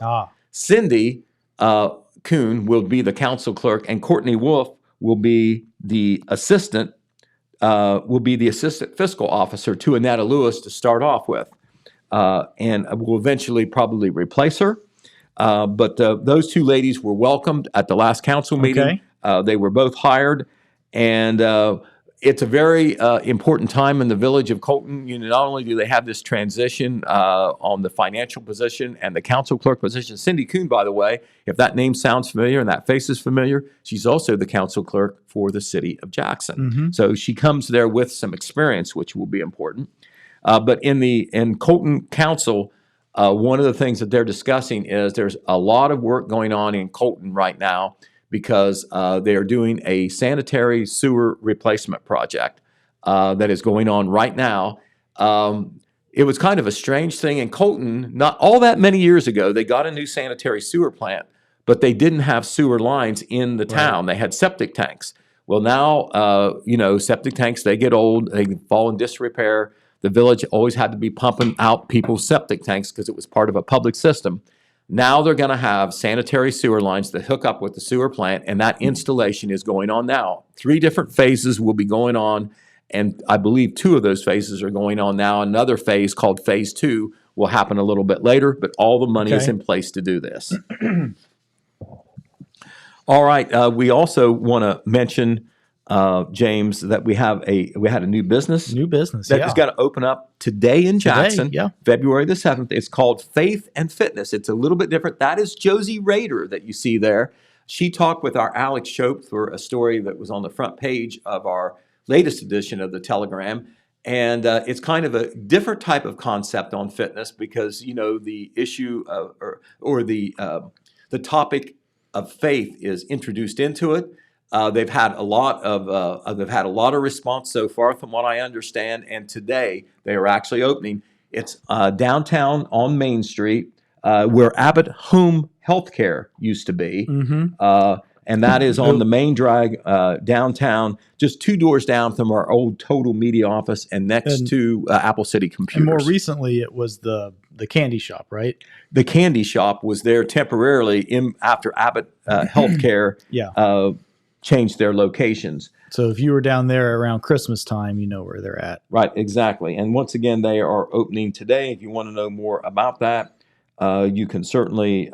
Cindy Kuhn will be the council clerk, and Courtney Wolf will be the assistant fiscal officer to Annetta Lewis to start off with, and will eventually probably replace her. But those 2 ladies were welcomed at the last council meeting. They were both hired, and it's a very important time in the village of Colton. Not only do they have this transition on the financial position and the council clerk position. Cindy Kuhn, by the way, if that name sounds familiar and that face is familiar, she's also the council clerk for the city of Jackson. So she comes there with some experience, which will be important. But in Colton Council, one of the things that they're discussing is there's a lot of work going on in Colton right now because they are doing a sanitary sewer replacement project that is going on right now. It was kind of a strange thing in Colton. Not all that many years ago, they got a new sanitary sewer plant, but they didn't have sewer lines in the town. They had septic tanks. Well, now, septic tanks, they get old, they fall in disrepair. The village always had to be pumping out people's septic tanks because it was part of a public system. Now they're going to have sanitary sewer lines that hook up with the sewer plant, and that installation is going on now. 3 different phases will be going on, and I believe 2 of those phases are going on now. Another phase called Phase 2 will happen a little bit later, but all the money is in place to do this. All right, we also want to mention, James, that we had a new business. That is going to open up today in Jackson, February the 7th. It's called Faith and Fitness. It's a little bit different. That is Josie Rader that you see there. She talked with our Alex Shope for a story that was on the front page of our latest edition of the Telegram. And it's kind of a different type of concept on fitness because, the issue of, or the topic of faith is introduced into it. They've had a lot of response so far, from what I understand. And today they are actually opening. It's downtown on Main Street, where Abbott Home Healthcare used to be. And that is on the main drag downtown, just 2 doors down from our old Total Media office and next to Apple City Computers. And more recently, it was the candy shop, right? The candy shop was there temporarily after Abbott Healthcare changed their locations. So if you were down there around Christmas time, you know where they're at. Right, exactly. And once again, they are opening today. If you want to know more about that, you can certainly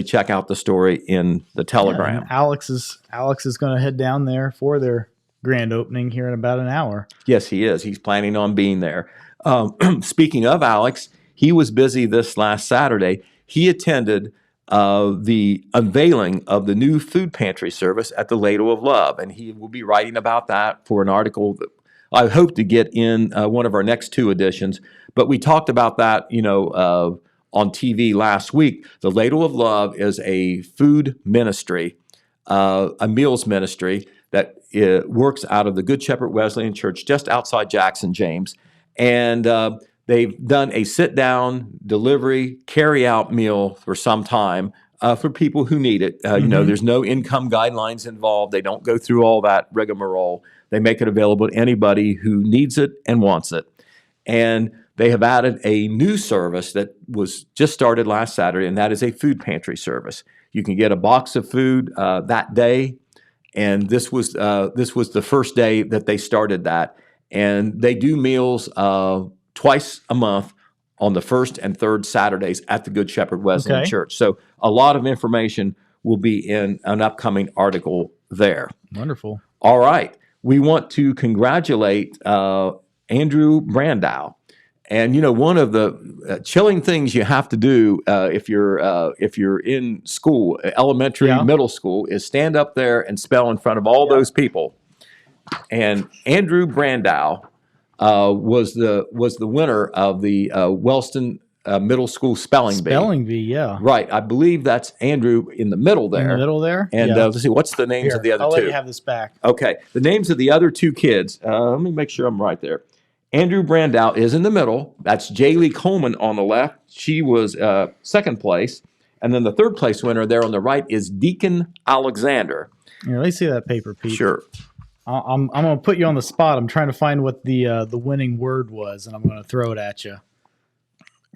check out the story in the Telegram. Yeah, Alex is going to head down there for their grand opening here in about an hour. Yes, he is. He's planning on being there. Speaking of Alex, he was busy this last Saturday. He attended the unveiling of the new food pantry service at the Ladle of Love, and he will be writing about that for an article that I hope to get in one of our next 2 editions. But we talked about that, on TV last week. The Ladle of Love is a food ministry, a meals ministry that works out of the Good Shepherd Wesleyan Church just outside Jackson, James. And they've done a sit-down, delivery, carry-out meal for some time for people who need it. There's no income guidelines involved. They don't go through all that rigmarole. They make it available to anybody who needs it and wants it. And they have added a new service that was just started last Saturday, and that is a food pantry service. You can get a box of food that day, and this was the first day that they started that. And they do meals twice a month on the first and third Saturdays at the Good Shepherd Wesleyan Church. So a lot of information will be in an upcoming article there. Wonderful. All right. We want to congratulate Andrew Brandow. And one of the chilling things you have to do if you're in school, elementary, middle school, is stand up there and spell in front of all those people. And Andrew Brandow was the winner of the Wellston Middle School Spelling Bee. Spelling Bee, yeah. Right. I believe that's Andrew in the middle there. In the middle there? And let's see, what's the names of the other 2? I'll let you have this back. Okay. The names of the other 2 kids, let me make sure I'm right there. Andrew Brandow is in the middle. That's Jaylee Coleman on the left. She was second place. And then the third place winner there on the right is Deacon Alexander. Here, let me see that paper, Pete. Sure. I'm going to put you on the spot. I'm trying to find what the winning word was, and I'm going to throw it at you.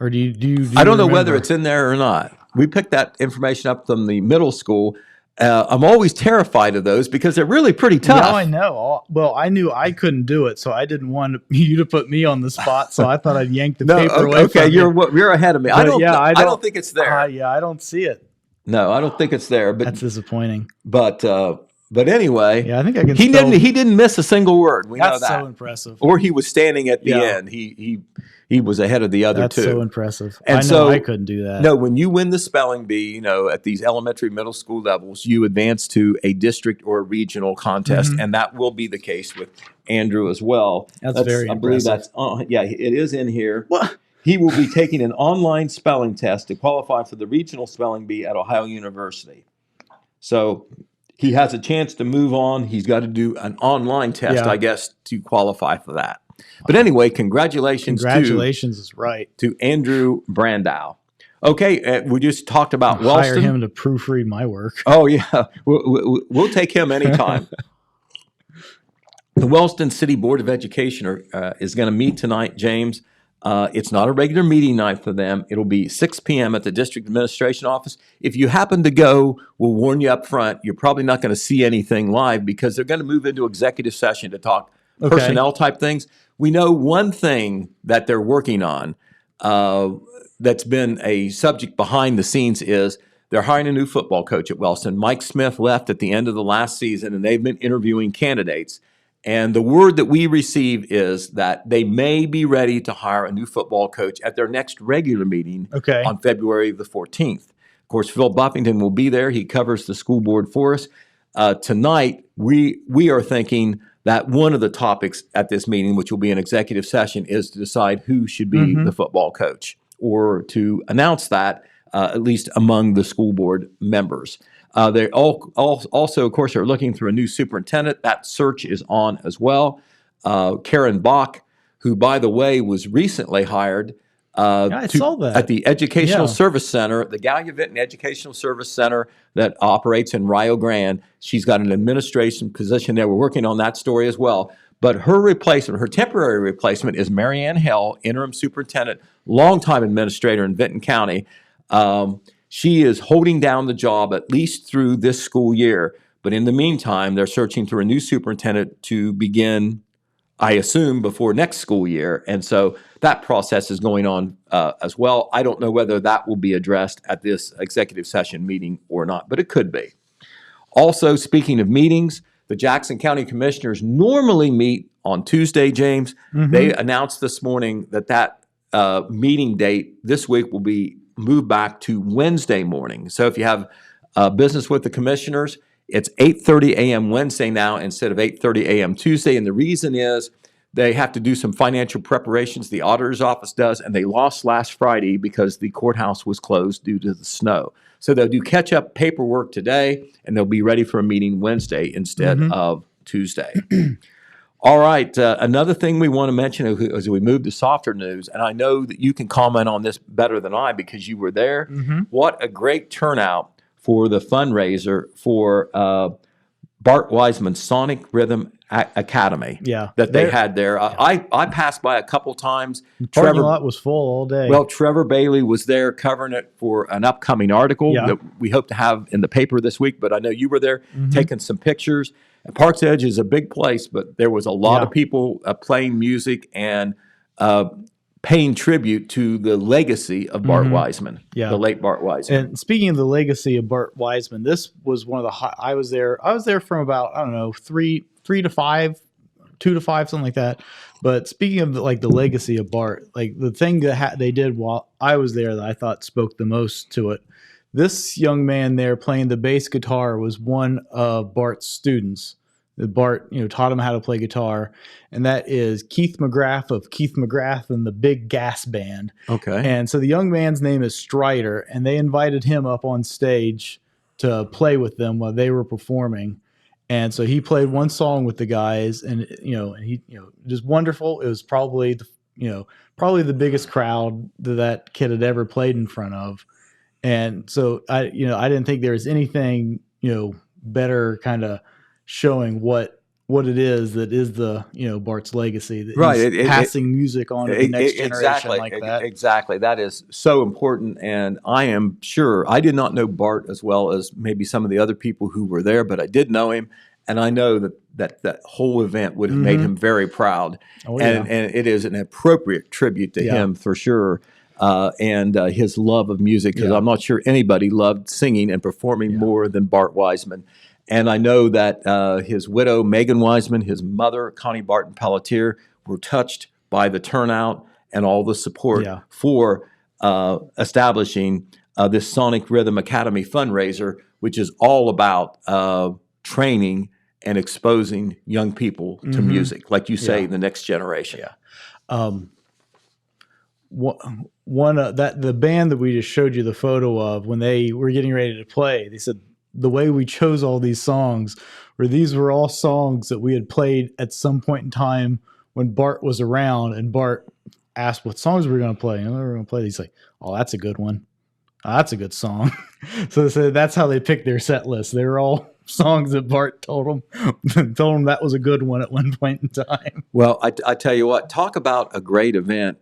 Or do you I don't know whether it's in there or not. We picked that information up from the middle school. I'm always terrified of those because they're really pretty tough. No, I know. Well, I knew I couldn't do it, so I didn't want you to put me on the spot. So I thought I'd yank the paper away from you. Okay, you're ahead of me. I don't think it's there. I don't see it. No, I don't think it's there. But that's disappointing. But anyway, yeah, I think I can. He didn't miss a single word. We know that. That's so impressive. Or he was standing at the end. He was ahead of the other 2. That's so impressive. And so I couldn't do that. No, when you win the spelling bee, at these elementary, middle school levels, you advance to a district or a regional contest, and that will be the case with Andrew as well. That's very impressive. I believe it is in here. What? He will be taking an online spelling test to qualify for the regional spelling bee at Ohio University. So he has a chance to move on. He's got to do an online test, I guess, to qualify for that. But anyway, congratulations is right. to Andrew Brandow. Okay, we just talked about Wellston. Hire him to proofread my work. Oh, yeah. We'll take him anytime. The Wellston City Board of Education is going to meet tonight, James. It's not a regular meeting night for them. It'll be 6 p.m. at the district administration office. If you happen to go, we'll warn you up front. You're probably not going to see anything live because they're going to move into executive session to talk personnel type things. We know one thing that they're working on that's been a subject behind the scenes is they're hiring a new football coach at Wellston. Mike Smith left at the end of the last season, and they've been interviewing candidates. And the word that we receive is that they may be ready to hire a new football coach at their next regular meeting on February the 14th. Of course, Phil Buffington will be there. He covers the school board for us. Tonight, we are thinking that one of the topics at this meeting, which will be an executive session, is to decide who should be the football coach or to announce that at least among the school board members. They also, of course, are looking for a new superintendent. That search is on as well. Karen Bach, who, by the way, was recently hired I saw that. At the Educational Service Center, the Gallia Vinton Educational Service Center that operates in Rio Grande. She's got an administration position there. We're working on that story as well. But her replacement, her temporary replacement, is Marianne Hell, interim superintendent, longtime administrator in Vinton County. She is holding down the job at least through this school year. But in the meantime, they're searching for a new superintendent to begin, I assume, before next school year. And so that process is going on as well. I don't know whether that will be addressed at this executive session meeting or not, but it could be. Also, speaking of meetings, the Jackson County Commissioners normally meet on Tuesday, James. They announced this morning that meeting date this week will be moved back to Wednesday morning. So if you have business with the commissioners, it's 8:30 a.m. Wednesday now instead of 8:30 a.m. Tuesday. And the reason is they have to do some financial preparations. The auditor's office does, and they lost last Friday because the courthouse was closed due to the snow. So they'll do catch-up paperwork today, and they'll be ready for a meeting Wednesday instead of Tuesday. All right, another thing we want to mention as we move to softer news, and I know that you can comment on this better than I because you were there. What a great turnout for the fundraiser for Bart Wiseman's Sonic Rhythm Academy that they had there. I passed by a couple times. The parking lot was full all day. Well, Trevor Bailey was there covering it for an upcoming article that we hope to have in the paper this week, but I know you were there taking some pictures. And Parks Edge is a big place, but there was a lot of people playing music and paying tribute to the legacy of Bart Wiseman, the late Bart Wiseman. And speaking of the legacy of Bart Wiseman, this was one of the I was there from about, I don't know, 3 to 5, 2 to 5, something like that. But speaking of the legacy of Bart, like the thing that they did while I was there that I thought spoke the most to it, this young man there playing the bass guitar was one of Bart's students. Bart, taught him how to play guitar, and that is Keith McGrath of Keith McGrath and the Big Gas Band. Okay. And so the young man's name is Strider, and they invited him up on stage to play with them while they were performing. And so he played one song with the guys, and he just wonderful. It was probably the biggest crowd that kid had ever played in front of. And so I didn't think there was anything better kind of showing what it is that is the Bart's legacy, that he's passing music on to the next generation like that. Exactly. That is so important, and I am sure I did not know Bart as well as maybe some of the other people who were there, but I did know him, and I know that whole event would have made him very proud. And it is an appropriate tribute to him for sure. And his love of music, because I'm not sure anybody loved singing and performing more than Bart Wiseman. And I know that his widow, Megan Wiseman, his mother, Connie Barton Pelletier, were touched by the turnout and all the support for establishing this Sonic Rhythm Academy fundraiser, which is all about training and exposing young people to music, like you say, the next generation. The band that we just showed you the photo of, when they were getting ready to play, they said the way we chose all these songs these were all songs that we had played at some point in time when Bart was around, and Bart asked what songs we were going to play, and we were going to play these. Like, oh, that's a good one. Oh, that's a good song. So they said that's how they picked their set list. They were all songs that Bart told them that was a good one at one point in time. Well, I tell you what, talk about a great event,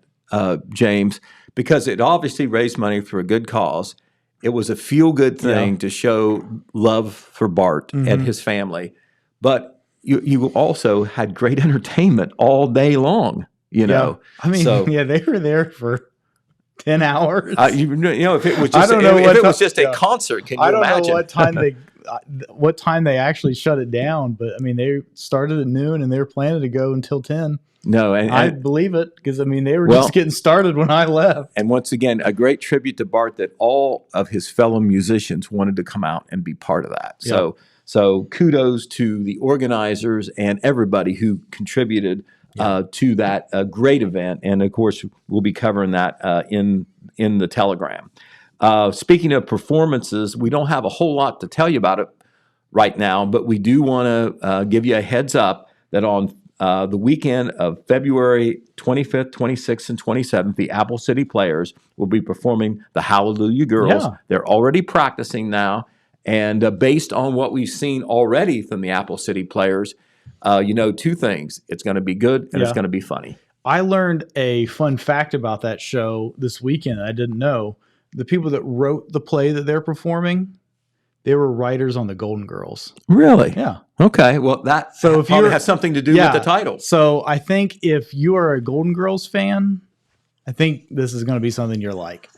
James, because it obviously raised money for a good cause. It was a feel-good thing to show love for Bart and his family. But you also had great entertainment all day long, know. I mean, they were there for 10 hours. If it was just, if it was just a concert, can you imagine? I don't know what time they actually shut it down, but I mean, they started at noon and they were planning to go until 10. No, and I believe it, because I mean they were just getting started when I left. And once again, a great tribute to Bart that all of his fellow musicians wanted to come out and be part of that. So kudos to the organizers and everybody who contributed to that great event. And of course, we'll be covering that in the Telegram. Speaking of performances, we don't have a whole lot to tell you about it right now, but we do want to give you a heads up that on the weekend of February 25th, 26th, and 27th, the Apple City Players will be performing the Hallelujah Girls. Yeah. They're already practicing now. And based on what we've seen already from the Apple City Players, two things. It's going to be good and it's going to be funny. I learned a fun fact about that show this weekend I didn't know. The people that wrote the play that they're performing, they were writers on the Golden Girls. Really? Yeah. Okay. Well, that if probably has something to do with the title. So I think if you are a Golden Girls fan, I think this is going to be something you're like.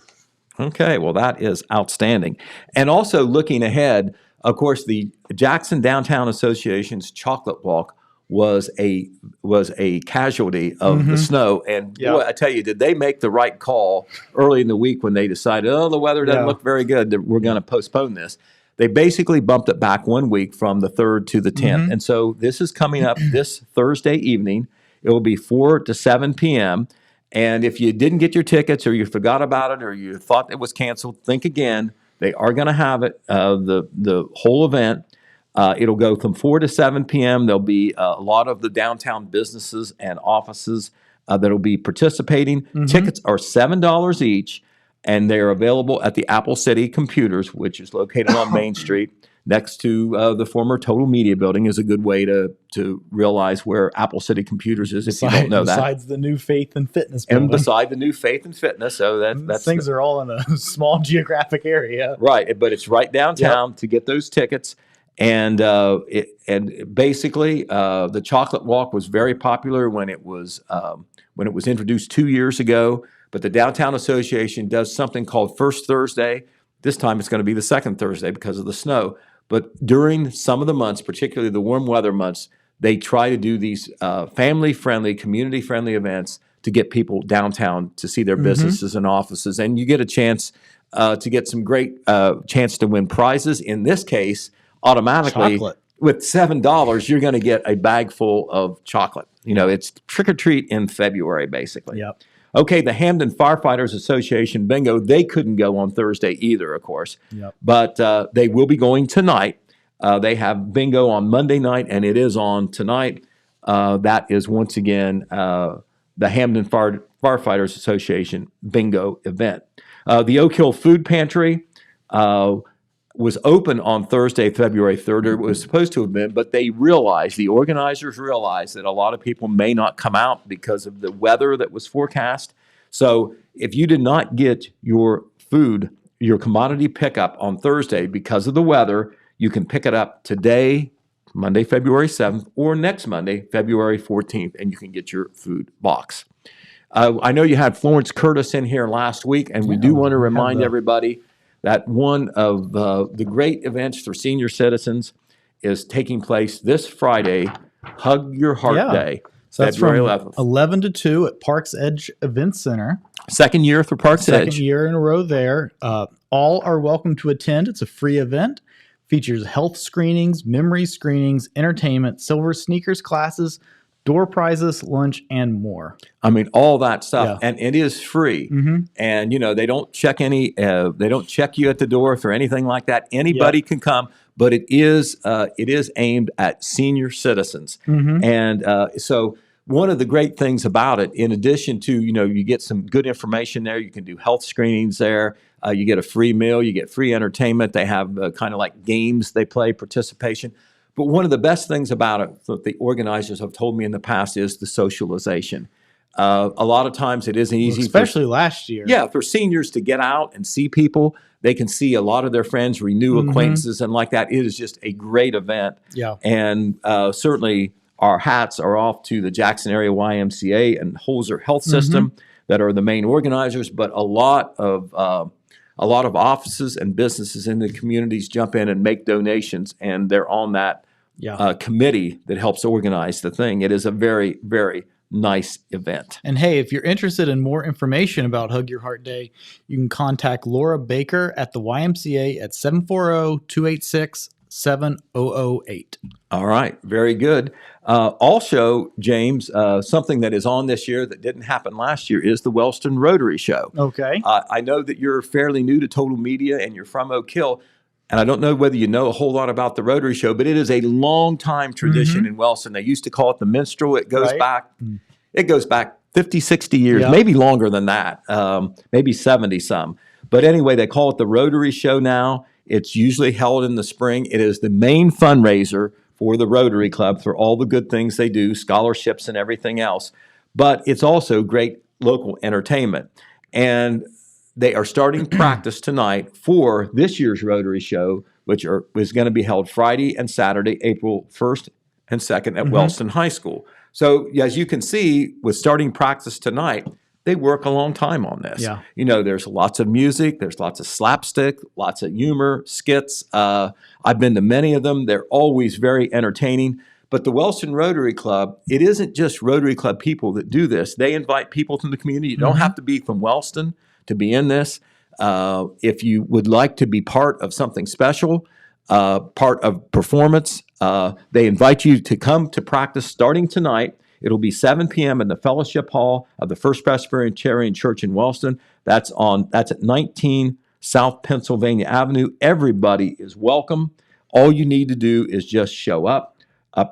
Okay. Well, that is outstanding. And also looking ahead, of course, the Jackson Downtown Association's Chocolate Walk was a casualty of the snow. And boy, I tell you, did they make the right call early in the week when they decided, the weather doesn't look very good, that we're going to postpone this. They basically bumped it back 1 week from the 3rd to the 10th. And so this is coming up this Thursday evening. It will be 4 to 7 p.m. And if you didn't get your tickets or you forgot about it or you thought it was canceled, think again. They are going to have it, the whole event. It'll go from 4 to 7 p.m. There'll be a lot of the downtown businesses and offices that will be participating. Tickets are $7 each, and they're available at the Apple City Computers, which is located on Main Street next to the former Total Media Building. Is a good way to realize where Apple City Computers is if you don't know that. Besides the new Faith and Fitness building. And beside the new Faith and Fitness. So that's things are all in a small geographic area. Right, but it's right downtown to get those tickets. And basically, the Chocolate Walk was very popular when it was introduced 2 years ago. But the Downtown Association does something called First Thursday. This time it's going to be the second Thursday because of the snow. But during some of the months, particularly the warm weather months, they try to do these family-friendly, community-friendly events to get people downtown to see their businesses and offices. And you get a chance to get some great chance to win prizes. In this case, automatically, chocolate. With $7, you're going to get a bag full of chocolate. It's trick or treat in February, basically. Yep. Okay, the Hampden Firefighters Association bingo, they couldn't go on Thursday either, of course. Yep. But they will be going tonight. They have bingo on Monday night, and it is on tonight. That is, once again, the Hampden Firefighters Association bingo event. The Oak Hill Food Pantry was open on Thursday, February 3rd. It was supposed to have been, but the organizers realized that a lot of people may not come out because of the weather that was forecast. So if you did not get your food, your commodity pickup on Thursday because of the weather, you can pick it up today, Monday, February 7th, or next Monday, February 14th, and you can get your food box. I know you had Florence Curtis in here last week, and we do want to remind everybody that one of the great events for senior citizens is taking place this Friday, Hug Your Heart Day. So that's February from 11th. 11 to 2 at Parks Edge Event Center. Second year for Parks Edge. Second year in a row there. All are welcome to attend. It's a free event. Features health screenings, memory screenings, entertainment, silver sneakers classes, door prizes, lunch, and more. I mean, all that stuff, and it is free. And they don't check they don't check you at the door for anything like that. Anybody can come, but it is aimed at senior citizens. And so one of the great things about it, in addition to you get some good information there, you can do health screenings there. You get a free meal, you get free entertainment. They have kind of like games they play, participation. But one of the best things about it that the organizers have told me in the past is the socialization. A lot of times it isn't easy. Especially last year. Yeah, for seniors to get out and see people. They can see a lot of their friends, renew acquaintances, and like that. It is just a great event. Yeah. And certainly our hats are off to the Jackson Area YMCA and Holzer Health System that are the main organizers, but a lot of offices and businesses in the communities jump in and make donations, and they're on that committee that helps organize the thing. It is a very, very nice event. And hey, if you're interested in more information about Hug Your Heart Day, you can contact Laura Baker at the YMCA at 740-286-7008. All right, very good. Also, James, something that is on this year that didn't happen last year is the Wellston Rotary Show. Okay. I know that you're fairly new to Total Media and you're from Oak Hill. And I don't know whether you know a whole lot about the Rotary Show, but it is a long time tradition in Wellston. They used to call it the minstrel. It goes back 50, 60 years, maybe longer than that, maybe 70 some. But anyway, they call it the Rotary Show now. It's usually held in the spring. It is the main fundraiser for the Rotary Club for all the good things they do, scholarships and everything else. But it's also great local entertainment. And they are starting practice tonight for this year's Rotary Show, which is going to be held Friday and Saturday, April 1st and 2nd at Wellston High School. So as you can see, with starting practice tonight, they work a long time on this. Yeah. You know, there's lots of music, there's lots of slapstick, lots of humor, skits. I've been to many of them. They're always very entertaining. But the Wellston Rotary Club, it isn't just Rotary Club people that do this. They invite people from the community. You don't have to be from Wellston to be in this. If you would like to be part of something special, part of performance, they invite you to come to practice starting tonight. It'll be 7 p.m. in the Fellowship Hall of the First Presbyterian Church in Wellston. That's at 19 South Pennsylvania Avenue. Everybody is welcome. All you need to do is just show up.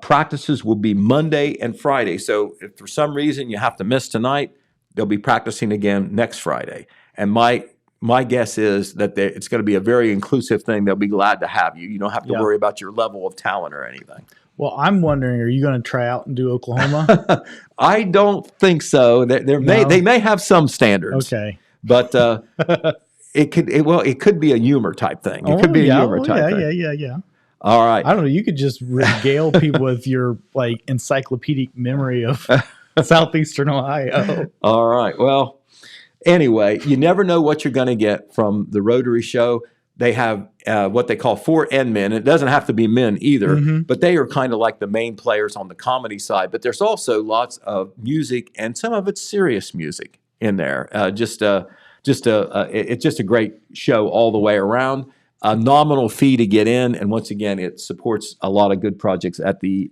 Practices will be Monday and Friday. So if for some reason you have to miss tonight, they'll be practicing again next Friday. And my guess is that it's going to be a very inclusive thing. They'll be glad to have you. You don't have to worry about your level of talent or anything. Well, I'm wondering, are you going to try out and do Oklahoma? I don't think so. They may have some standards. Okay. But it could be a humor type thing. It could be a humor type thing. Yeah. All right. I don't know. You could just regale people with your encyclopedic memory of Southeastern Ohio. All right. Well, anyway, you never know what you're going to get from the Rotary Show. They have what they call 4 N men. It doesn't have to be men either, but they are kind of like the main players on the comedy side. But there's also lots of music, and some of it's serious music in there. It's just a great show all the way around. A nominal fee to get in, and once again, it supports a lot of good projects that the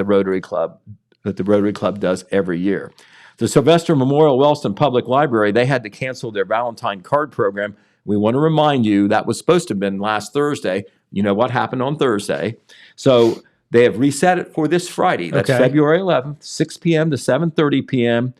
Rotary Club does every year. The Sylvester Memorial Wellston Public Library, they had to cancel their Valentine card program. We want to remind you that was supposed to have been last Thursday. You know what happened on Thursday. So they have reset it for this Friday. That's February 11th, 6 p.m. to 7:30 p.m.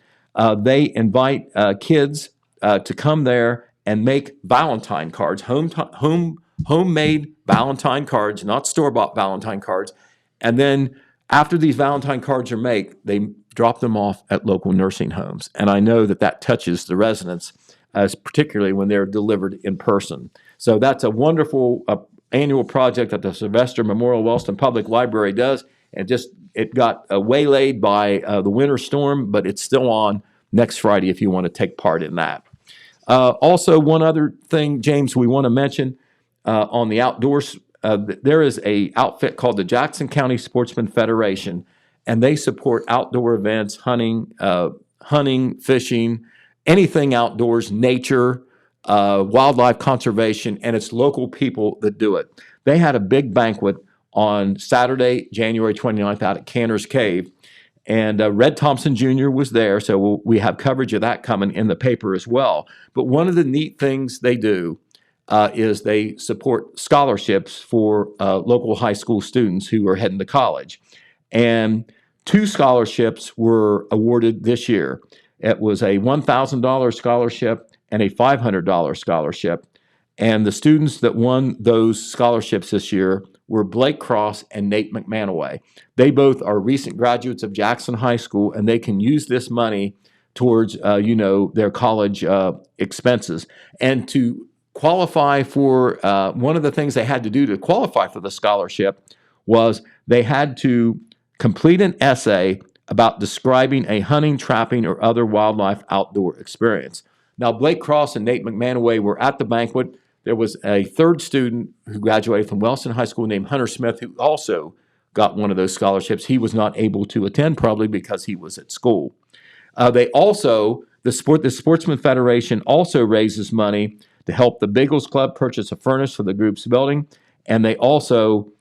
They invite kids to come there and make Valentine cards, homemade Valentine cards, not store-bought Valentine cards. And then after these Valentine cards are made, they drop them off at local nursing homes. And I know that touches the residents, particularly when they're delivered in person. So that's a wonderful annual project that the Sylvester Memorial Wellston Public Library does. And it got waylaid by the winter storm, but it's still on next Friday if you want to take part in that. Also, one other thing, James, we want to mention on the outdoors, there is a outfit called the Jackson County Sportsman Federation, and they support outdoor events, hunting, fishing, anything outdoors, nature, wildlife conservation, and it's local people that do it. They had a big banquet on Saturday, January 29th out at Cantor's Cave. And Red Thompson Jr. was there, so we have coverage of that coming in the paper as well. But one of the neat things they do is they support scholarships for local high school students who are heading to college. And 2 scholarships were awarded this year. It was a $1,000 scholarship and a $500 scholarship. And the students that won those scholarships this year were Blake Cross and Nate McManaway. They both are recent graduates of Jackson High School, and they can use this money towards, their college expenses. And to qualify for, one of the things they had to do to qualify for the scholarship was they had to complete an essay about describing a hunting, trapping, or other wildlife outdoor experience. Now, Blake Cross and Nate McManaway were at the banquet. There was a third student who graduated from Wellston High School named Hunter Smith, who also got one of those scholarships. He was not able to attend, probably because he was at school. The Sportsman Federation also raises money to help the Biggles Club purchase a furnace for the group's building, and they also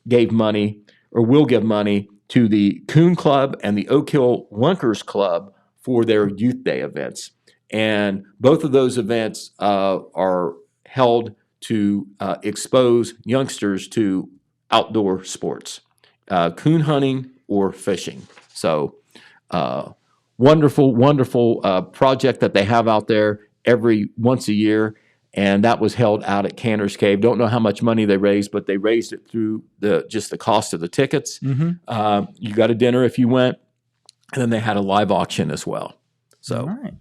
gave money, or will give money, to the Coon Club and the Oak Hill Wunkers Club for their Youth Day events. And both of those events are held to expose youngsters to outdoor sports, coon hunting or fishing. So wonderful project that they have out there once a year. And that was held out at Cantor's Cave. Don't know how much money they raised, but they raised it through just the cost of the tickets. Mm-hmm. You got a dinner if you went, and then they had a live auction as well. So all right.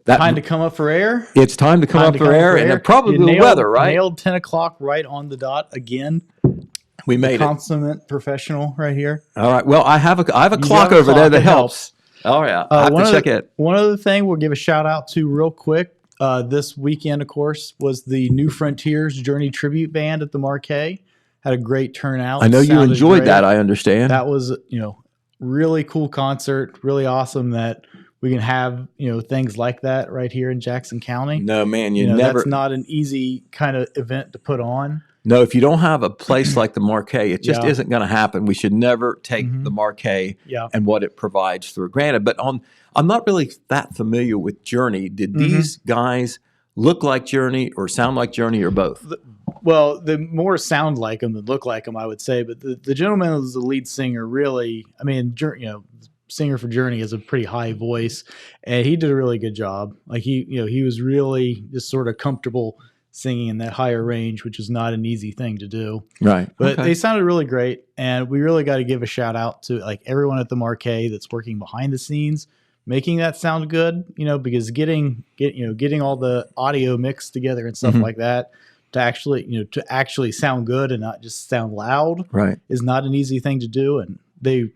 Time to come up for air. It's time to come up for air, and then probably the weather, right? Nailed 10 o'clock right on the dot again. We made it. Consummate professional right here. All right. Well, I have a clock over there that helps. All right. I have to check it. One other thing we'll give a shout out to real quick. This weekend, of course, was the New Frontiers Journey Tribute Band at the Marquee. Had a great turnout. I know you enjoyed that, I understand. That was, really cool concert. Really awesome that we can have, things like that right here in Jackson County. No, man, that's not an easy kind of event to put on. No, if you don't have a place like the Marquee, it just isn't going to happen. We should never take the Marquee and what it provides for granted. But I'm not really that familiar with Journey. Did these guys look like Journey or sound like Journey or both? Well, the more sound like them than look like them, I would say. But the gentleman who's the lead singer really, singer for Journey has a pretty high voice, and he did a really good job. Like he was really just sort of comfortable singing in that higher range, which is not an easy thing to do. Right. But they sounded really great, and we really got to give a shout out to like everyone at the Marquee that's working behind the scenes, making that sound good, because getting all the audio mixed together and stuff like that to actually sound good and not just sound loud is not an easy thing to do, and they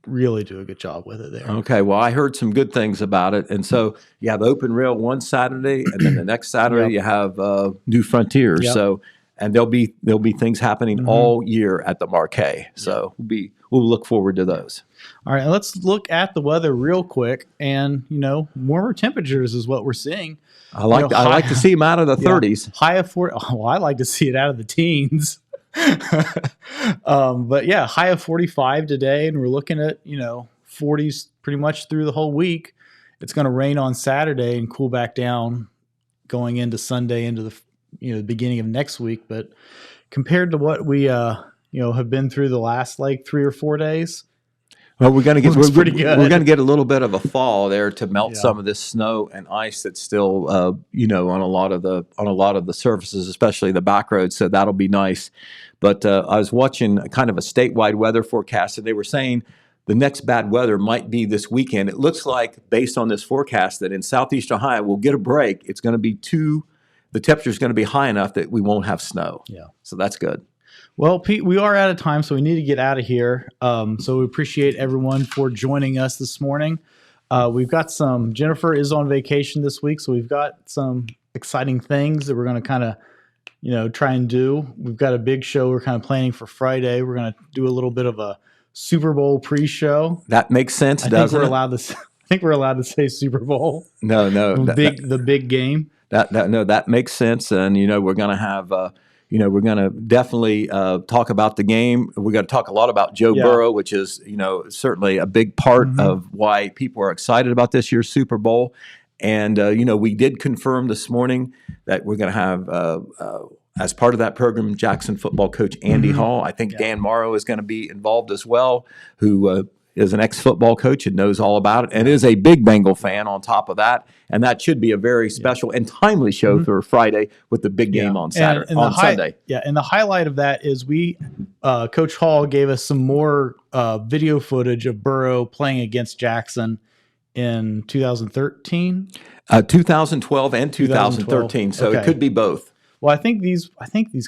really do a good job with it there. Okay, well, I heard some good things about it, and so you have open rail one Saturday, and then the next Saturday you have New Frontiers. Yep. So, and there'll be things happening all year at the Marquee. So we'll look forward to those. All right, let's look at the weather real quick, and warmer temperatures is what we're seeing. I like to see them out of the 30s. High of 40. Well, I like to see it out of the teens. But yeah, high of 45 today, and we're looking at 40s pretty much through the whole week. It's going to rain on Saturday and cool back down going into Sunday into the beginning of next week. But compared to what we have been through the last 3 or 4 days, well, we're going to get pretty good. We're going to get a little bit of a thaw there to melt some of this snow and ice that's still on a lot of the surfaces, especially the back roads. So that'll be nice. But I was watching kind of a statewide weather forecast, and they were saying the next bad weather might be this weekend. It looks like, based on this forecast, that in southeast Ohio we'll get a break. It's going to be the temperature is going to be high enough that we won't have snow. Yeah, so that's good. Well, Pete, we are out of time, so we need to get out of here. So we appreciate everyone for joining us this morning. We've got Jennifer is on vacation this week, so we've got some exciting things that we're going to kind of, try and do. We've got a big show we're kind of planning for Friday. We're going to do a little bit of a Super Bowl pre-show. That makes sense, doesn't it? I think we're allowed to say Super Bowl. No. The big game. That makes sense, and we're going to have. We're going to definitely talk about the game. We're going to talk a lot about Joe Burrow, which is, certainly a big part of why people are excited about this year's Super Bowl. And, we did confirm this morning that we're going to have, as part of that program, Jackson football coach Andy Hall. I think Dan Morrow is going to be involved as well, who is an ex-football coach and knows all about it and is a big Bengal fan on top of that. And that should be a very special and timely show for Friday with the big game on Saturday, on Sunday. Yeah, and the highlight of that is Coach Hall gave us some more video footage of Burrow playing against Jackson in 2013? 2012 and 2013, so it could be both. Well, I think these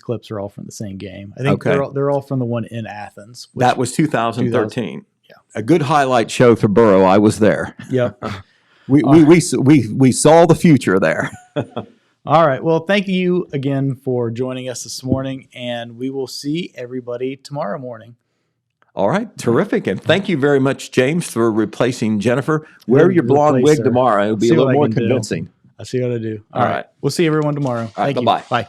clips are all from the same game. I think they're all from the one in Athens. That was 2013. Yeah, a good highlight show for Burrow. I was there. Yep. we saw the future there. All right. Well, thank you again for joining us this morning, and we will see everybody tomorrow morning. All right. Terrific. And thank you very much, James, for replacing Jennifer. Wear your blonde wig tomorrow. It'll be a little more convincing. I see what I do. All right. We'll see everyone tomorrow. All right. Thank you. Bye-bye. Bye.